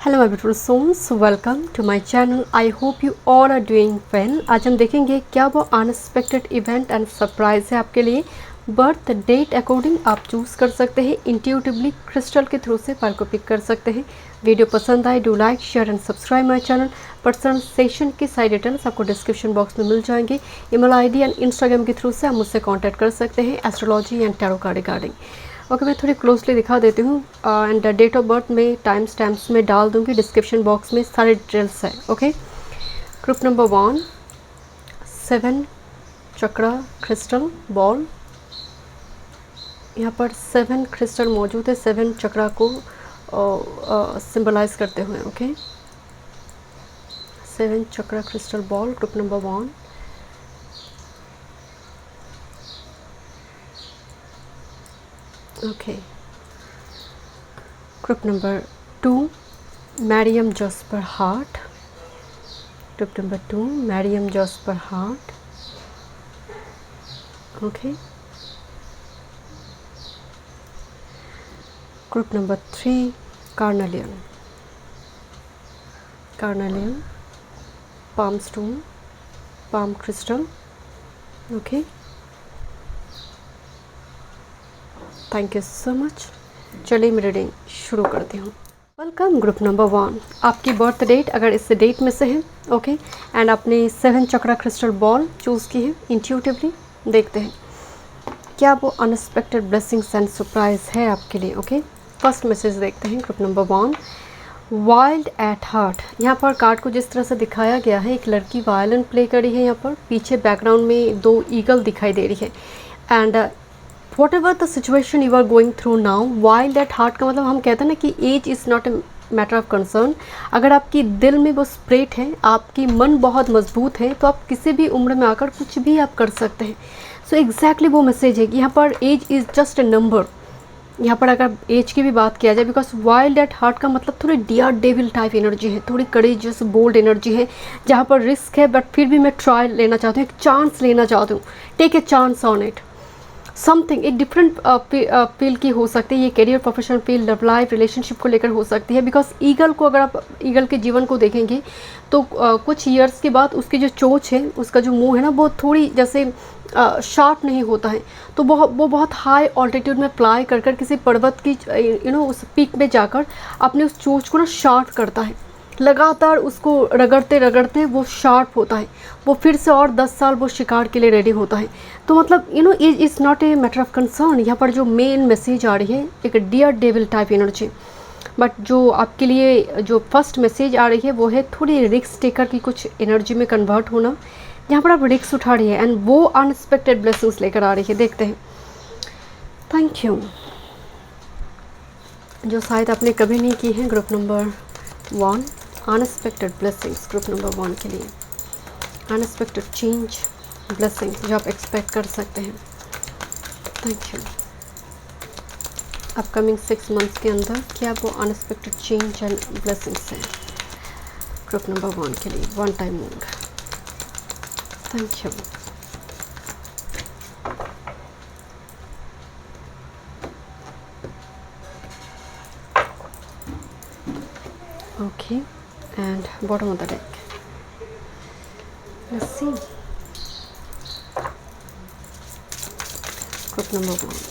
Hello my beautiful souls, welcome to my channel. I hope you all are doing well. आज हम देखेंगे क्या वो अनएक्सपेक्टेड इवेंट एंड सरप्राइज है आपके लिए। बर्थ डेट अकॉर्डिंग आप चूज़ कर सकते हैं। इंट्यूटिवली क्रिस्टल के थ्रू से फाइल को पिक कर सकते हैं। वीडियो पसंद आए do like share and subscribe my channel. Personal session के साइड डिटेल्स आपको डिस्क्रिप्शन बॉक्स में मिल जाएंगे। ईमेल आईडी एंड इंस्टाग्राम के थ्रू से आप मुझसे कॉन्टैक्ट कर सकते हैं astrology and tarot card regarding. Okay, मैं थोड़ी क्लोजली दिखा देती हूँ एंड डेट ऑफ बर्थ में टाइम स्टैम्प्स में डाल दूँगी डिस्क्रिप्शन बॉक्स में, सारे डिटेल्स है। Okay, group number 1 7 chakra crystal ball. यहाँ पर 7 क्रिस्टल मौजूद है, 7 चक्रा को सिंबलाइज करते हुए। Okay, 7 chakra crystal ball group number 1। Okay. Group number 2, Mariam Jasper Heart. Group number 2, Mariam Jasper Heart. Okay. Group number 3, Carnelian. Carnelian, Palm Stone, Palm Crystal. Okay. Thank you so much. चलिए मैं reading शुरू करती हूँ। Welcome group number 1। आपकी birth date अगर इस date में से है, ओके, एंड आपने 7 चक्रा क्रिस्टल बॉल चूज़ की है, इंट्यूटिवली देखते हैं क्या वो अनएक्सपेक्टेड ब्लेसिंग्स एंड सरप्राइज है आपके लिए। ओके, फर्स्ट मैसेज देखते हैं group number 1, wild at heart. यहाँ पर कार्ड को जिस तरह से दिखाया गया है, एक लड़की वायलिन प्ले करी है। यहाँ पर पीछे बैकग्राउंड में 2 ईगल दिखाई दे रही है and whatever the situation you are going through now, wild at heart का मतलब हम कहते हैं ना कि age is not a matter of concern. अगर आपकी दिल में वो स्प्रिट है, आपकी मन बहुत मजबूत है, तो आप किसी भी उम्र में आकर कुछ भी आप कर सकते हैं। सो एग्जैक्टली वो मैसेज है कि यहाँ पर age is just a number. यहाँ पर अगर एज की भी बात किया जाए, बिकॉज वाइल्ड एट हार्ट का मतलब थोड़ी डियर डेविल टाइप एनर्जी है, थोड़ी करेजियस बोल्ड एनर्जी है, जहाँ पर रिस्क है बट फिर भी मैं ट्राई लेना चाहती हूँ, एक चांस लेना चाहती हूँ। Take a chance on it. Something एक डिफरेंट फील्ड की हो सकती है ये, career, professional field, love life, relationship को लेकर हो सकती है। बिकॉज ईगल को अगर आप ईगल के जीवन को देखेंगे तो कुछ ईयर्स के बाद उसकी जो चोंच है, उसका जो मुंह है ना, वो थोड़ी जैसे शार्प नहीं होता है, तो वो बहुत हाई ऑल्टीट्यूड में फ्लाई कर कर किसी पर्वत की उस पीक में जाकर अपने उस चोंच को ना शार्प करता है। लगातार उसको रगड़ते रगड़ते वो शार्प होता है, वो फिर से और 10 साल वो शिकार के लिए रेडी होता है। तो मतलब age is not a matter of concern. यहाँ पर जो मेन मैसेज आ रही है, एक dear devil type energy, but जो आपके लिए जो फर्स्ट मैसेज आ रही है वो है थोड़ी रिस्क टेकर की कुछ एनर्जी में कन्वर्ट होना। यहाँ पर आप रिस्क उठा रही है एंड वो अनएक्सपेक्टेड ब्लेसिंग्स लेकर आ रही है। देखते हैं। Thank you. जो शायद आपने कभी नहीं की है, group number 1, unexpected blessings group number 1 के लिए, अनएक्सपेक्टेड चेंज ब्लेसिंग्स जो आप एक्सपेक्ट कर सकते हैं। Thank you. अपकमिंग 6 मंथ्स के अंदर क्या वो अनएक्सपेक्टेड चेंज एंड ब्लेसिंग्स हैं ग्रुप नंबर 1 के लिए। 1 time mood. Thank you. Okay, and bottom of the deck. Let's see. Group number 1,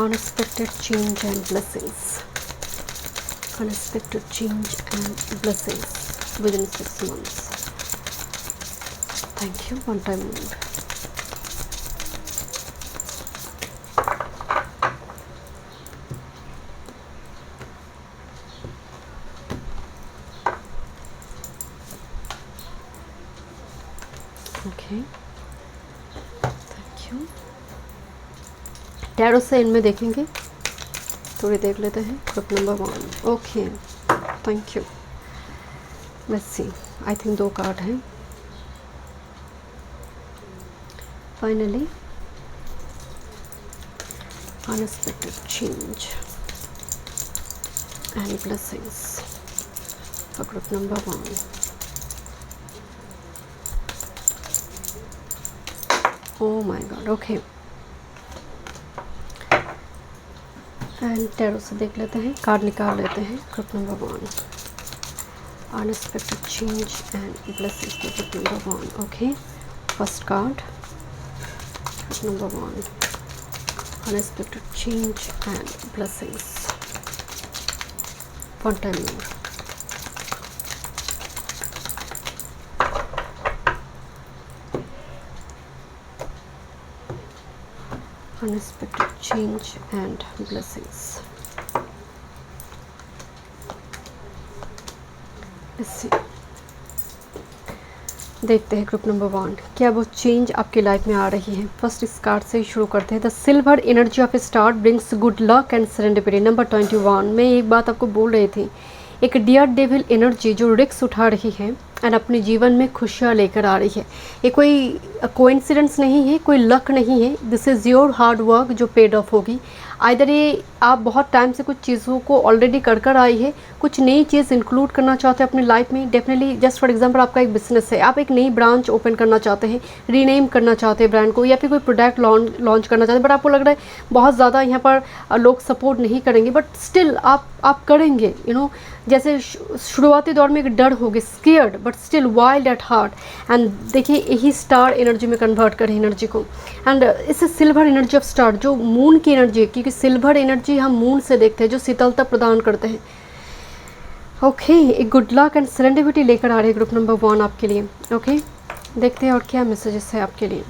unexpected change and blessings. Unexpected change and blessings within 6 months. Thank you. 1 time mood. Okay, thank you. Tarot से इनमें देखेंगे, थोड़ी देख लेते हैं group number 1। Okay, thank you. Let's see, I think 2 card हैं। Finally unexpected change and blessings for group number 1। Oh my God, okay. And tarot से देख लेते हैं, कार्ड निकाल लेते हैं group number 1। Unexpected change and blessings for group number 1. Okay, first card, group number 1. Unexpected change and blessings. One time more. Unexpected change and blessings. Let's see. देखते हैं group number 1 क्या वो चेंज आपकी life में आ रही है। First इस card से ही शुरू करते हैं। The silver energy of start brings good luck and serendipity. Number 21 में एक बात आपको बोल रही थी, एक डियर डेविल एनर्जी जो रिस्क उठा रही है एंड अपने जीवन में खुशियाँ लेकर आ रही है। ये कोई कोइंसिडेंस नहीं है, कोई लक नहीं है, this is your hard work जो पेड ऑफ होगी। आइदर ये आप बहुत टाइम से कुछ चीज़ों को ऑलरेडी कर आई है, कुछ नई चीज़ इंक्लूड करना चाहते हैं अपनी लाइफ में। डेफिनेटली जस्ट फॉर एग्जांपल आपका एक बिजनेस है, आप एक नई ब्रांच ओपन करना चाहते हैं, रीनेम करना चाहते हैं ब्रांड को, या फिर कोई प्रोडक्ट लॉन्च करना चाहते हैं, बट आपको लग रहा है बहुत ज़्यादा यहाँ पर लोग सपोर्ट नहीं करेंगे, बट स्टिल आप करेंगे। जैसे शुरुआती दौर में एक डर होगी, scared but still wild at heart. And देखिए यही स्टार एनर्जी में कन्वर्ट करें एनर्जी को। एंड इससे सिल्वर एनर्जी ऑफ स्टार जो मून की एनर्जी है, क्योंकि सिल्वर एनर्जी हम मून से देखते हैं जो शीतलता प्रदान करते हैं। ओके, एक गुड लक एंड सेरेंडिपिटी लेकर आ रहे हैं ग्रुप नंबर 1 आपके लिए। ओके, देखते हैं और क्या मैसेजेस है आपके लिए।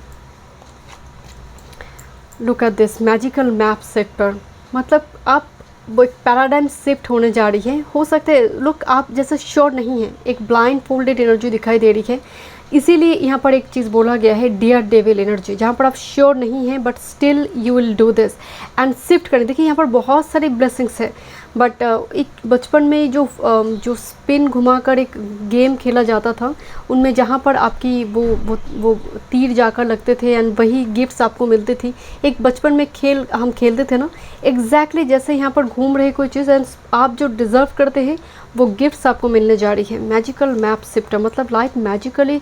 Look at this magical map sector, मतलब आप वो एक पैराडाइम शिफ्ट होने जा रही है। हो सकता है लुक आप जैसे श्योर नहीं है, एक ब्लाइंड फोल्डेड एनर्जी दिखाई दे रही है, इसीलिए यहाँ पर एक चीज़ बोला गया है डियर डेविल एनर्जी, जहाँ पर आप श्योर नहीं हैं but still you will do this and shift करें। देखिए यहाँ पर बहुत सारी ब्लेसिंग्स है, बट एक बचपन में जो स्पिन घुमाकर एक गेम खेला जाता था, उनमें जहाँ पर आपकी वो तीर जाकर लगते थे एंड वही गिफ्ट्स आपको मिलती थी। एक बचपन में खेल हम खेलते थे ना, एग्जैक्टली जैसे यहाँ पर घूम रही कोई चीज़ एंड आप जो डिज़र्व करते हैं वो गिफ्ट्स आपको मिलने जा रही है। मैजिकल मैप शिफ्टर मतलब लाइफ मैजिकली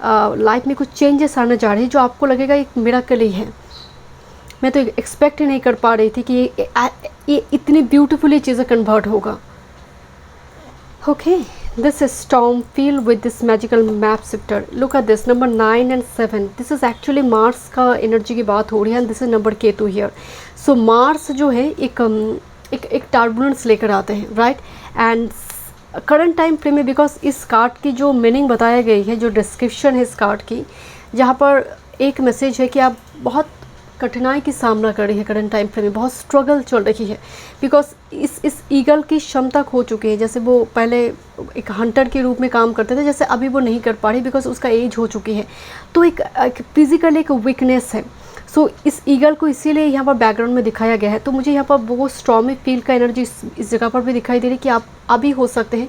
लाइफ में कुछ चेंजेस आने जा रही है जो आपको लगेगा एक मिरेकल ही है। मैं तो एक्सपेक्ट ही नहीं कर पा रही थी कि ये इतनी ब्यूटीफुली चीज़ें कन्वर्ट होगा। Okay, this is storm feel with this magical map shifter. Look at this number 9 and 7, this is actually Mars का एनर्जी की बात हो रही है and this is number Ketu here. So Mars जो है एक टर्बुलेंस लेकर आते हैं, right. And current time frame में बिकॉज इस कार्ड की जो मीनिंग बताया गई है, जो डिस्क्रिप्शन है इस कार्ड की, जहाँ पर एक मैसेज है कि आप बहुत कठिनाई की सामना कर रही है करंट टाइम फ्रेम में, बहुत स्ट्रगल चल रही है बिकॉज इस ईगल की क्षमता खो चुकी है। जैसे वो पहले एक हंटर के रूप में काम करते थे, जैसे अभी वो नहीं कर पा रही बिकॉज उसका एज हो चुकी है, तो एक फिजिकल एक वीकनेस है। सो इस ईगल को इसीलिए यहाँ पर बैकग्राउंड में दिखाया गया है। तो मुझे यहाँ पर वो स्टॉर्मी फील का एनर्जी इस जगह पर भी दिखाई दे रही है कि आप अभी हो सकते हैं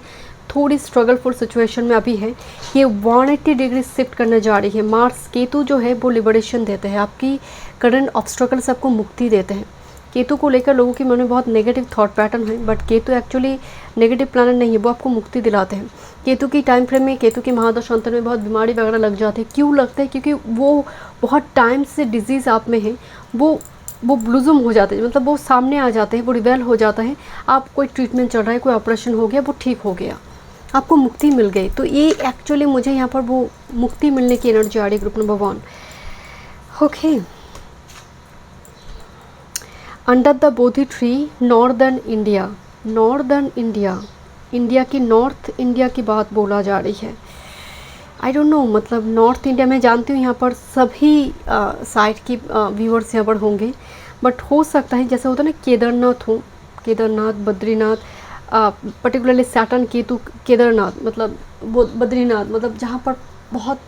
थोड़ी स्ट्रगलफुल सिचुएशन में अभी है। ये 180 डिग्री शिफ्ट करने जा रही है। मार्स केतु जो है वो लिबरेशन देते हैं, आपकी करंट ऑब्स्ट्रगल से आपको मुक्ति देते हैं। केतु को लेकर लोगों के मन में बहुत नेगेटिव थॉट पैटर्न है, but Ketu actually negative planet नहीं है, वो आपको मुक्ति दिलाते हैं। केतु की टाइम फ्रेम में, केतु की महादशा अंतर में बहुत बीमारी वगैरह लग जाती है। क्यों लगता है? क्योंकि वो बहुत टाइम से डिजीज़ आप में है, वो ब्लूजम हो जाते हैं, मतलब वो सामने आ जाते हैं, वो रिवेल हो जाता है। आप कोई ट्रीटमेंट चल रहा है, कोई ऑपरेशन हो गया, वो ठीक हो गया, आपको मुक्ति मिल गई। तो ये एक्चुअली मुझे यहाँ पर वो मुक्ति मिलने की एनर्जी आ रही है group number 1। Okay, under the Bodhi tree, northern India, India की नॉर्थ इंडिया की बात बोला जा रही है। आई डोंट नो, मतलब नॉर्थ इंडिया में जानती हूँ यहाँ पर सभी साइड की व्यूअर्स यहाँ पर होंगे, बट हो सकता है जैसे होता है ना केदारनाथ हो, केदारनाथ, बद्रीनाथ, पर्टिकुलरली सैटर्न केतु केदारनाथ, मतलब वो बद्रीनाथ, मतलब जहाँ पर बहुत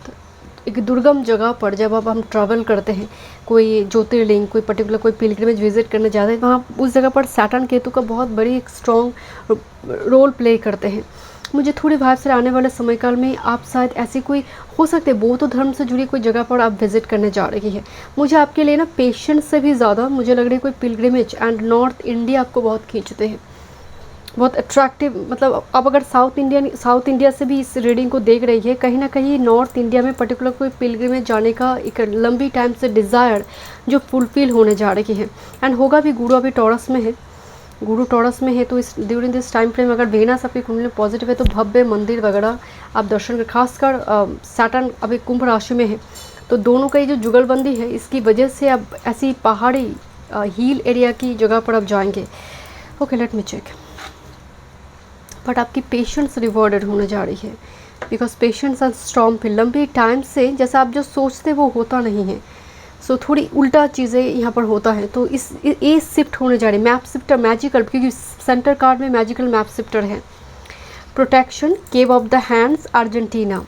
एक दुर्गम जगह पर जब अब हम ट्रैवल करते हैं, कोई ज्योतिर्लिंग, कोई पर्टिकुलर कोई पिलग्रिमेज विजिट करने जाते हैं, वहाँ उस जगह पर सैटर्न केतु का बहुत बड़ी एक स्ट्रॉन्ग रोल प्ले करते हैं। मुझे थोड़ी वाइब से आने वाले समय काल में आप शायद ऐसी कोई हो सकते हैं बौद्ध धर्म से जुड़ी कोई जगह पर आप विजिट करने जा रही है। मुझे आपके लिए ना पेशेंस से भी ज़्यादा मुझे लग रही है कोई पिलग्रिमेज एंड नॉर्थ इंडिया आपको बहुत खींचते हैं, बहुत अट्रैक्टिव। मतलब अब अगर साउथ इंडिया से भी इस रीडिंग को देख रही है, कहीं ना कहीं नॉर्थ इंडिया में पर्टिकुलर कोई पिलग्रिमेज जाने का एक लंबी टाइम से डिज़ायर जो फुलफिल होने जा रही है एंड होगा भी। गुरु अभी टॉरस में है, गुरु टॉरस में है, तो इस ड्यूरिंग दिस टाइम फ्रेम अगर वेनस आपकी कुंडली में पॉजिटिव है तो भव्य मंदिर वगैरह आप दर्शन कर, खासकर सैटर्न अभी कुंभ राशि में है, तो दोनों का ये जो जुगलबंदी है इसकी वजह से आप ऐसी पहाड़ी हिल एरिया की जगह पर आप जाएंगे। Okay, let me check. But आपकी पेशेंस रिवॉर्डेड होने जा रही है, बिकॉज पेशेंस एंड स्ट्रॉन्ग पे लंबी टाइम से जैसा आप जो सोचते वो होता नहीं है, सो थोड़ी उल्टा चीज़ें यहाँ पर होता है, तो इस ये शिफ्ट होने जा रही है। मैप शिफ्टर मैजिकल, क्योंकि सेंटर कार्ड में मैजिकल मैप शिफ्टर है। Protection, cave of the hands, Argentina,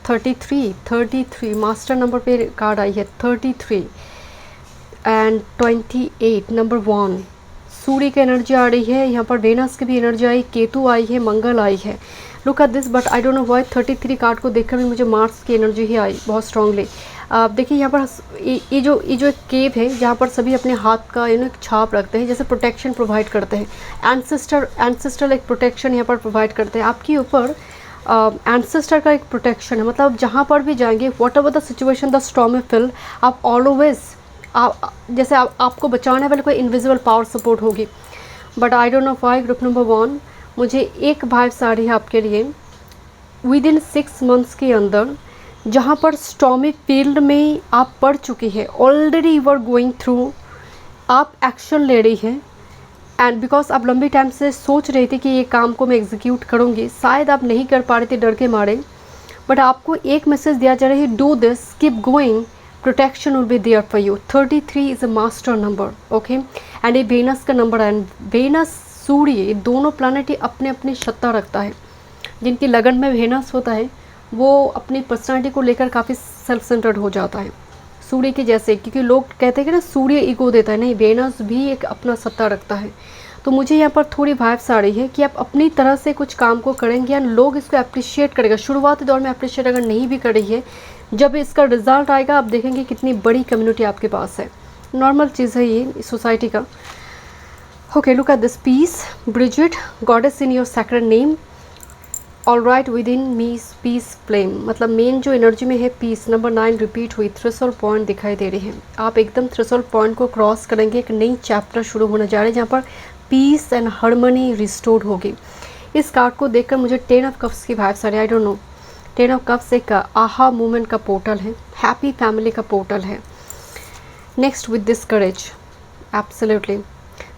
33 master number पे कार्ड आई है, 33 एंड 28 नंबर 1। सूर्य की एनर्जी आ रही है यहाँ पर, वेनस की भी एनर्जी आई, केतु आई है, मंगल आई है। Look at this, but I don't know why 33 card को देखकर भी मुझे मार्स की एनर्जी ही आई बहुत स्ट्रांगली। आप देखिए यहाँ पर ये जो एक केव है जहाँ पर सभी अपने हाथ का एक छाप रखते हैं, जैसे प्रोटेक्शन प्रोवाइड करते हैं। एंसेस्टर एक प्रोटेक्शन यहाँ पर प्रोवाइड करते हैं आपके ऊपर। एंसेस्टर का एक प्रोटेक्शन है, मतलब जहाँ पर भी जाएंगे, whatever the situation the storm fill, आप ऑलवेज जैसे आपको बचाने वाले कोई इनविजिबल पावर सपोर्ट होगी। But I don't know why group number 1 मुझे एक वाइब्स आ रही है आपके लिए विद इन 6 मंथ्स के अंदर, जहाँ पर स्टॉर्मी फील्ड में आप पढ़ चुकी है, already you are going through, आप एक्शन ले रही हैं, एंड बिकॉज आप लंबी टाइम से सोच रही थी कि ये काम को मैं एग्जीक्यूट करूँगी, शायद आप नहीं कर पा रहे थे डर के मारे, बट आपको एक मैसेज दिया जा रहा है, do this, keep going, protection will be there for you. 33 is a master number, okay, and ये वेनस का नंबर है, एंड वेनस सूर्य ये दोनों प्लानट ही अपने अपनी सत्ता रखता है। जिनकी लगन में वेनस होता है वो अपनी पर्सनालिटी को लेकर काफ़ी सेल्फ सेंटर्ड हो जाता है, सूर्य के जैसे, क्योंकि लोग कहते हैं कि ना सूर्य ईगो देता है, नहीं, वेनस भी एक अपना सत्ता रखता है। तो मुझे यहाँ पर थोड़ी वाइब्स आ रही है कि आप अपनी तरह से कुछ काम को करेंगे एंड लोग इसको अप्रिशिएट करेगा। शुरुआती दौर में अप्रिशिएट अगर नहीं भी कर रही है, जब इसका रिजल्ट आएगा आप देखेंगे कितनी बड़ी कम्युनिटी आपके पास है। नॉर्मल चीज़ है ये सोसाइटी का। Okay, look at this peace, Brigid, goddess in your sacred name, all right within me peace flame, मतलब मेन जो एनर्जी में है पीस। नंबर 9 रिपीट हुई, थ्रेशोल्ड पॉइंट दिखाई दे रही है, आप एकदम थ्रेशोल्ड पॉइंट को क्रॉस करेंगे, एक नई चैप्टर शुरू होने जा रही है जहाँ पर पीस एंड हार्मनी रिस्टोर्ड होगी। इस कार्ड को देखकर मुझे 10 ऑफ कप्स की वाइब्स आ रही है। I don't know, 10 of cups एक आहा मूवमेंट का पोर्टल है, हैप्पी फैमिली का पोर्टल है। Next with this courage, absolutely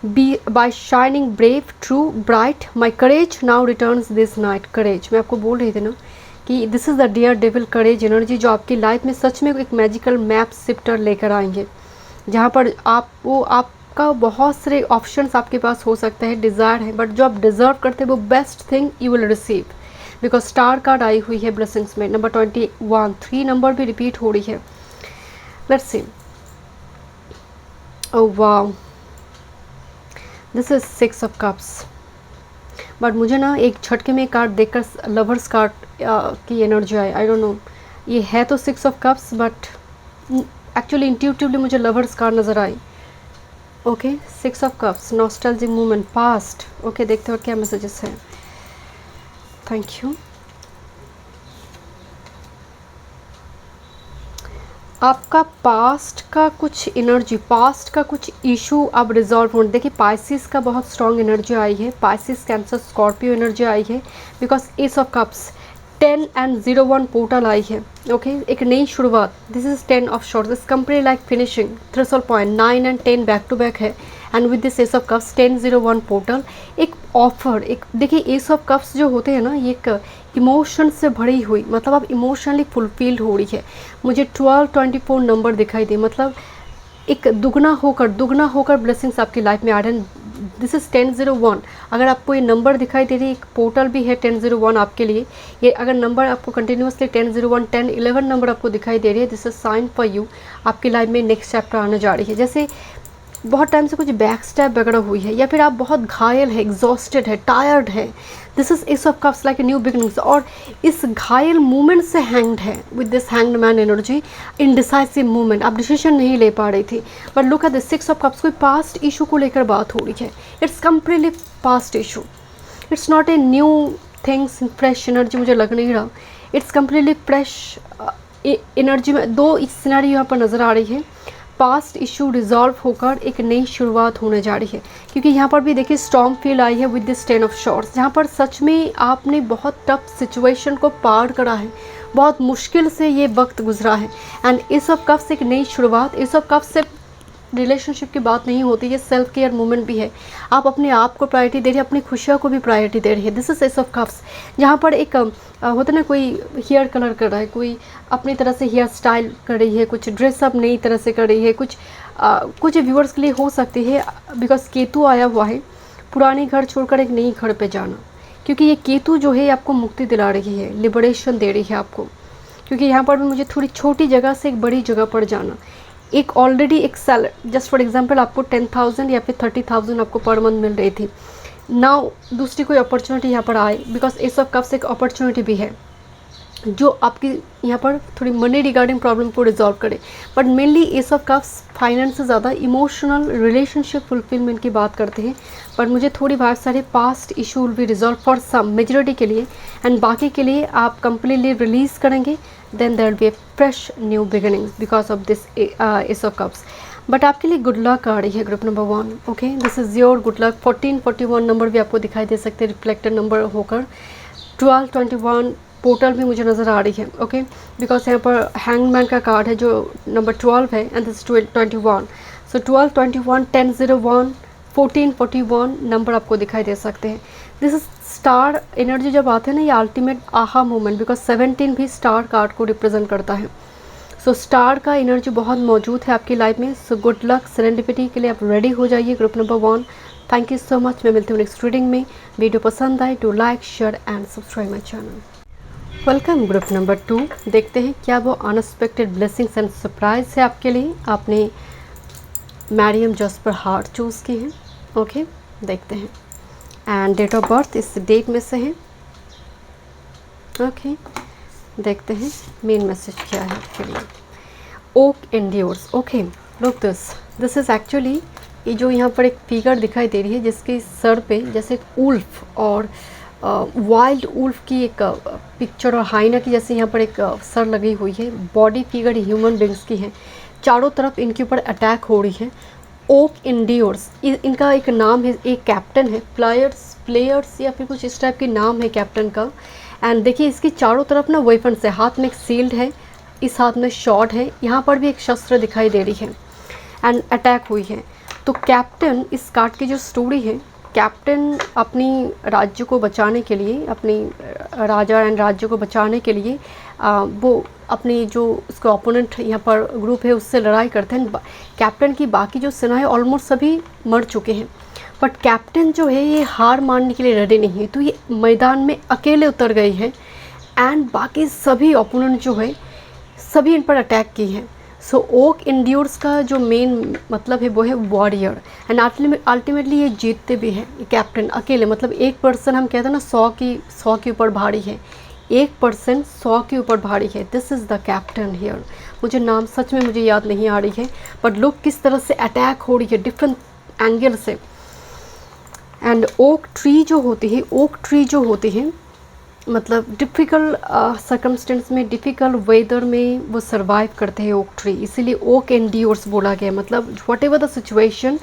be by shining brave true bright, my courage now returns this night. Courage, मैं आपको बोल रही थी ना कि this is the dear devil courage energy, जो आपकी लाइफ में सच में एक मैजिकल मैप शिफ्टर लेकर आएंगे, जहाँ पर आपका बहुत सारे ऑप्शंस आपके पास हो सकते हैं, डिज़ायर है, बट जो आप डिज़र्व करते हैं वो best thing you will receive, because star card आई हुई है ब्लेसिंग्स में। नंबर 21, 3 नंबर भी रिपीट हो रही है। Let's see, oh wow, this is 6 of cups. But मुझे ना एक झटके में कार्ड देखकर लवर्स कार्ड की एनर्जी आई। आई डोंट नो, ये है तो 6 of cups, but actually intuitively मुझे लवर्स कार्ड नज़र आई। Okay, 6 of cups, nostalgic movement, past. Okay, देखते हो क्या मैसेजेस हैं। Thank you. आपका पास्ट का कुछ एनर्जी, पास्ट का कुछ इशू अब रिजॉल्व होने, देखिए पाइसिस का बहुत स्ट्रॉन्ग एनर्जी आई है, पाइसिस, कैंसर, स्कॉर्पियो एनर्जी आई है, because ace of cups, 10 and 01 portal आई है। ओके, एक नई शुरुआत, this is 10 of swords, this complete like finishing, threshold point 9 and 10 back to back है, and with this ace of cups 10-01 portal, एक offer, एक देखिए एस ऑफ कप्स जो होते हैं ना, ये एक इमोशन से भरी हुई, मतलब आप इमोशनली फुलफिल्ड हो रही है। मुझे 12-24 नंबर दिखाई दे, मतलब एक दुगना होकर ब्लेसिंग्स आपकी लाइफ में आ रहे हैं। दिस इज़ 10-01, अगर आपको ये नंबर दिखाई दे रही है, एक पोर्टल भी है 10-01 आपके लिए, ये अगर नंबर आपको कंटिन्यूसली 10-01, 10-11 नंबर आपको दिखाई दे रही है, this is sine for you, आपकी लाइफ में नेक्स्ट चैप्टर आने जा रही है। जैसे बहुत टाइम से कुछ बैक स्टैप वगैरह हुई है, या फिर आप बहुत घायल है, एग्जॉस्टेड है, टायर्ड है, this is S of cups like a new beginnings, और इस घायल मूवमेंट से हैंग्ड है with this hanged man energy, indecisive movement, आप डिसीजन नहीं ले पा रही थी। But look at this 6 of cups, कोई पास्ट इशू को लेकर बात हो रही है, it's completely past issue, it's not a new things, fresh energy मुझे लग नहीं रहा, इट्स कम्प्लीटली फ्रेश एनर्जी में। दो सिनेरियो यहाँ पर नज़र आ रही है, पास्ट इशू रिजॉल्व होकर एक नई शुरुआत होने जा रही है। क्योंकि यहाँ पर भी देखिए स्टॉर्म फील आई है विद दिस 10 ऑफ शॉर्ट्स, जहाँ पर सच में आपने बहुत टफ सिचुएशन को पार करा है, बहुत मुश्किल से ये वक्त गुजरा है। एंड एस ऑफ कप्स एक नई शुरुआत, एस ऑफ कप्स से रिलेशनशिप की बात नहीं होती, ये सेल्फ केयर मोमेंट भी है। आप अपने आप को प्रायोरिटी दे रही है, अपनी खुशियों को भी प्रायोरिटी दे रही है। This is S of cups, जहाँ पर एक होता ना कोई हेयर कलर कर रहा है, कोई अपनी तरह से हेयर स्टाइल कर रही है, कुछ ड्रेसअप नई तरह से कर रही है, कुछ व्यूअर्स के लिए हो सकती है बिकॉज केतु आया हुआ है, पुराने घर छोड़कर एक नई घर पे जाना। क्योंकि ये केतु जो है आपको मुक्ति दिला रही है, लिबरेशन दे रही है आपको। क्योंकि यहाँ पर भी मुझे थोड़ी छोटी जगह से एक बड़ी जगह पर जाना, एक ऑलरेडी एक सैलरी, जस्ट फॉर एग्जांपल आपको 10,000 या फिर 30,000 आपको पर मंथ मिल रही थी, नाउ दूसरी कोई अपॉर्चुनिटी यहाँ पर आए, बिकॉज एस ऑफ कप्स एक अपॉर्चुनिटी भी है जो आपकी यहाँ पर थोड़ी मनी रिगार्डिंग प्रॉब्लम को रिजॉल्व करे। But mainly S of cups finance से ज़्यादा इमोशनल रिलेशनशिप फुलफिलमेंट की बात करते हैं। पर मुझे थोड़ी बहुत सारे past issue will be resolve for some majority के लिए, एंड बाकी के लिए आप कंप्लीटली रिलीज़ करेंगे, then there will be a fresh new beginning because of this ace of cups. But आपके लिए गुड लक आ रही है group number 1। Okay, this is your good luck. 1441 number भी आपको दिखाई दे सकते हैं रिफ्लेक्टेड नंबर होकर। 1221 पोर्टल भी मुझे नज़र आ रही है। ओके, बिकॉज यहाँ पर हैंगमैन का कार्ड है जो नंबर 12 है, एंड दिस 21। सो 1221, 1001, 1441 नंबर आपको दिखाई दे सकते हैं। दिस इज स्टार एनर्जी जब आते हैं ना, ये अल्टीमेट आहा मोमेंट, बिकॉज 17 भी स्टार कार्ड को रिप्रेजेंट करता है। सो स्टार का एनर्जी बहुत मौजूद है आपकी लाइफ में। सो गुड लक, सेरेंडिपिटी के लिए आप रेडी हो जाइए group number 1। Thank you so much. मैं मिलती हूँ नेक्स्ट रीडिंग में। वीडियो पसंद आए to like, share and subscribe my channel. Welcome group number 2। देखते हैं क्या वो अनएक्सपेक्टेड ब्लेसिंग्स एंड सरप्राइज है आपके लिए। आपने मैरियम जॉस्पर हार्ट चूज़ की है। ओके, देखते हैं। एंड डेट ऑफ बर्थ इस डेट में से है। ओके, देखते हैं मेन मैसेज क्या है आपके लिए। Oak endures. Okay, look this is actually, ये जो यहाँ पर एक फिगर दिखाई दे रही है जिसके सर पे जैसे उल्फ और वाइल्ड उल्फ की एक पिक्चर और हाइना की जैसे यहाँ पर एक सर लगी हुई है। बॉडी फिगर ह्यूमन बींग्स की है, चारों तरफ इनके ऊपर अटैक हो रही है। ओक एंड्योर्स इनका एक नाम है, एक कैप्टन है, प्लेयर्स या फिर कुछ इस टाइप के नाम है कैप्टन का। एंड देखिए इसकी चारों तरफ ना वेपन्स है, हाथ में एक सील्ड है, इस हाथ में शॉर्ट है, यहाँ पर भी एक शस्त्र दिखाई दे रही है एंड अटैक हुई है। तो कैप्टन, इस कार्ड की जो स्टोरी है, कैप्टन अपनी राज्य को बचाने के लिए, अपनी राजा एंड राज्य को बचाने के लिए वो अपनी जो उसका ओपोनेंट यहाँ पर ग्रुप है उससे लड़ाई करते हैं। कैप्टन की बाकी जो सेना है ऑलमोस्ट सभी मर चुके हैं, बट कैप्टन जो है ये हार मानने के लिए रेडी नहीं है। तो ये मैदान में अकेले उतर गई है एंड बाकी सभी ओपोनेंट जो है सभी इन पर अटैक की है। सो ओक एंड्योर्स का जो मेन मतलब है वो है वॉरियर, एंड अल्टीमेटली ये जीतते भी हैं। कैप्टन अकेले, मतलब एक पर्सन, हम कहते हैं ना 100 के ऊपर भारी है, 1% 100 के ऊपर भारी है। This is the captain here. मुझे नाम सच में मुझे याद नहीं आ रही है, बट लोग किस तरह से अटैक हो रही है डिफरेंट एंगल से। एंड ओक ट्री जो होती है मतलब डिफ़िकल्ट सर्कमस्टेंस में, डिफ़िकल्ट वेदर में वो सर्वाइव करते हैं ओक ट्री, इसीलिए ओक एंड्योर्स बोला गया। मतलब व्हाट एवर द सिचुएशन,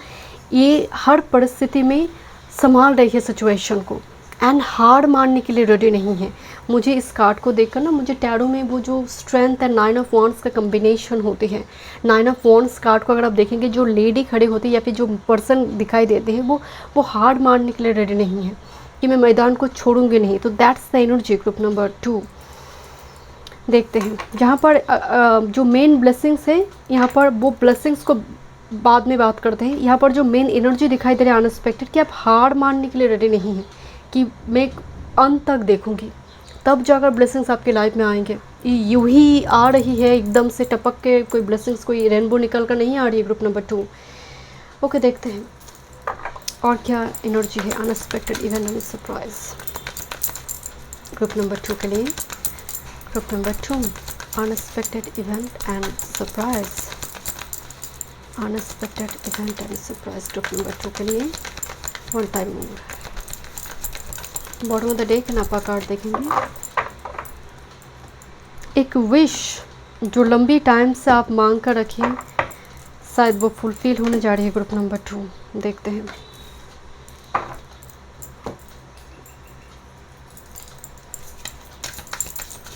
ये हर परिस्थिति में संभाल रही है सिचुएशन को एंड हार मानने के लिए रेडी नहीं है। मुझे इस कार्ड को देखकर ना, मुझे टैरो में वो जो स्ट्रेंथ एंड 9 ऑफ वॉन्ड्स का कम्बिनेशन होती है, 9 ऑफ वॉन्ड्स कार्ड को अगर आप देखेंगे, जो लेडी खड़ी होती है या फिर जो पर्सन दिखाई देते हैं वो हार मानने के लिए रेडी नहीं है कि मैं मैदान को छोड़ूंगी नहीं। तो that's the energy group number 2। देखते हैं जहाँ पर जो मेन ब्लेसिंग्स है, यहाँ पर वो ब्लेसिंग्स को बाद में बात करते हैं। यहाँ पर जो मेन एनर्जी दिखाई दे रही है अनएक्सपेक्टेड, कि आप हार मानने के लिए रेडी नहीं हैं, कि मैं अंत तक देखूंगी, तब जाकर ब्लेसिंग्स आपकी लाइफ में आएंगे। यूँ ही आ रही है एकदम से टपक के, कोई ब्लेसिंग्स, कोई रेनबो निकल कर नहीं आ रही है ग्रुप नंबर 2। ओके, देखते हैं और क्या एनर्जी है unexpected event and surprise group number 2 के लिए। Group number 2, unexpected event and surprise, unexpected event and surprise group number 2 के लिए। One time more, bottom of the deck नापा कार्ड देखेंगे। एक विश जो लंबी टाइम से आप मांग कर रखिए, शायद वो फुलफिल होने जा रही है। ग्रुप नंबर 2 देखते हैं।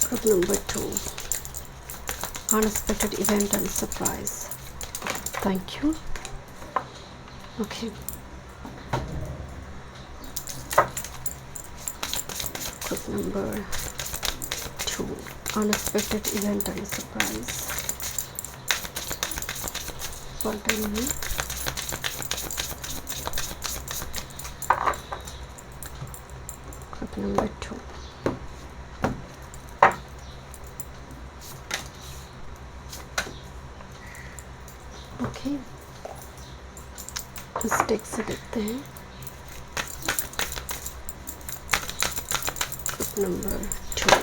Group number 2 unexpected event and surprise. Thank you. Okay, group number 2 unexpected event and surprise. Group number 2. Okay, mistake से देखते हैं। Group number 2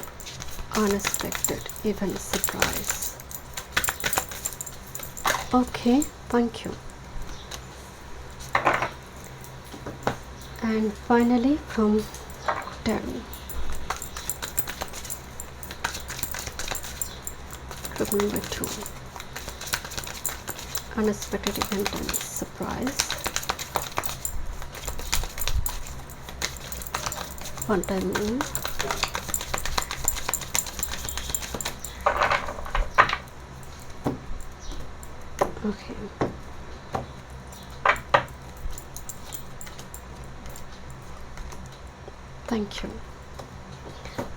unexpected event surprise. Okay, thank you. And finally from 10, group number 2 unexpected event and surprise. One time in. Okay. Thank you.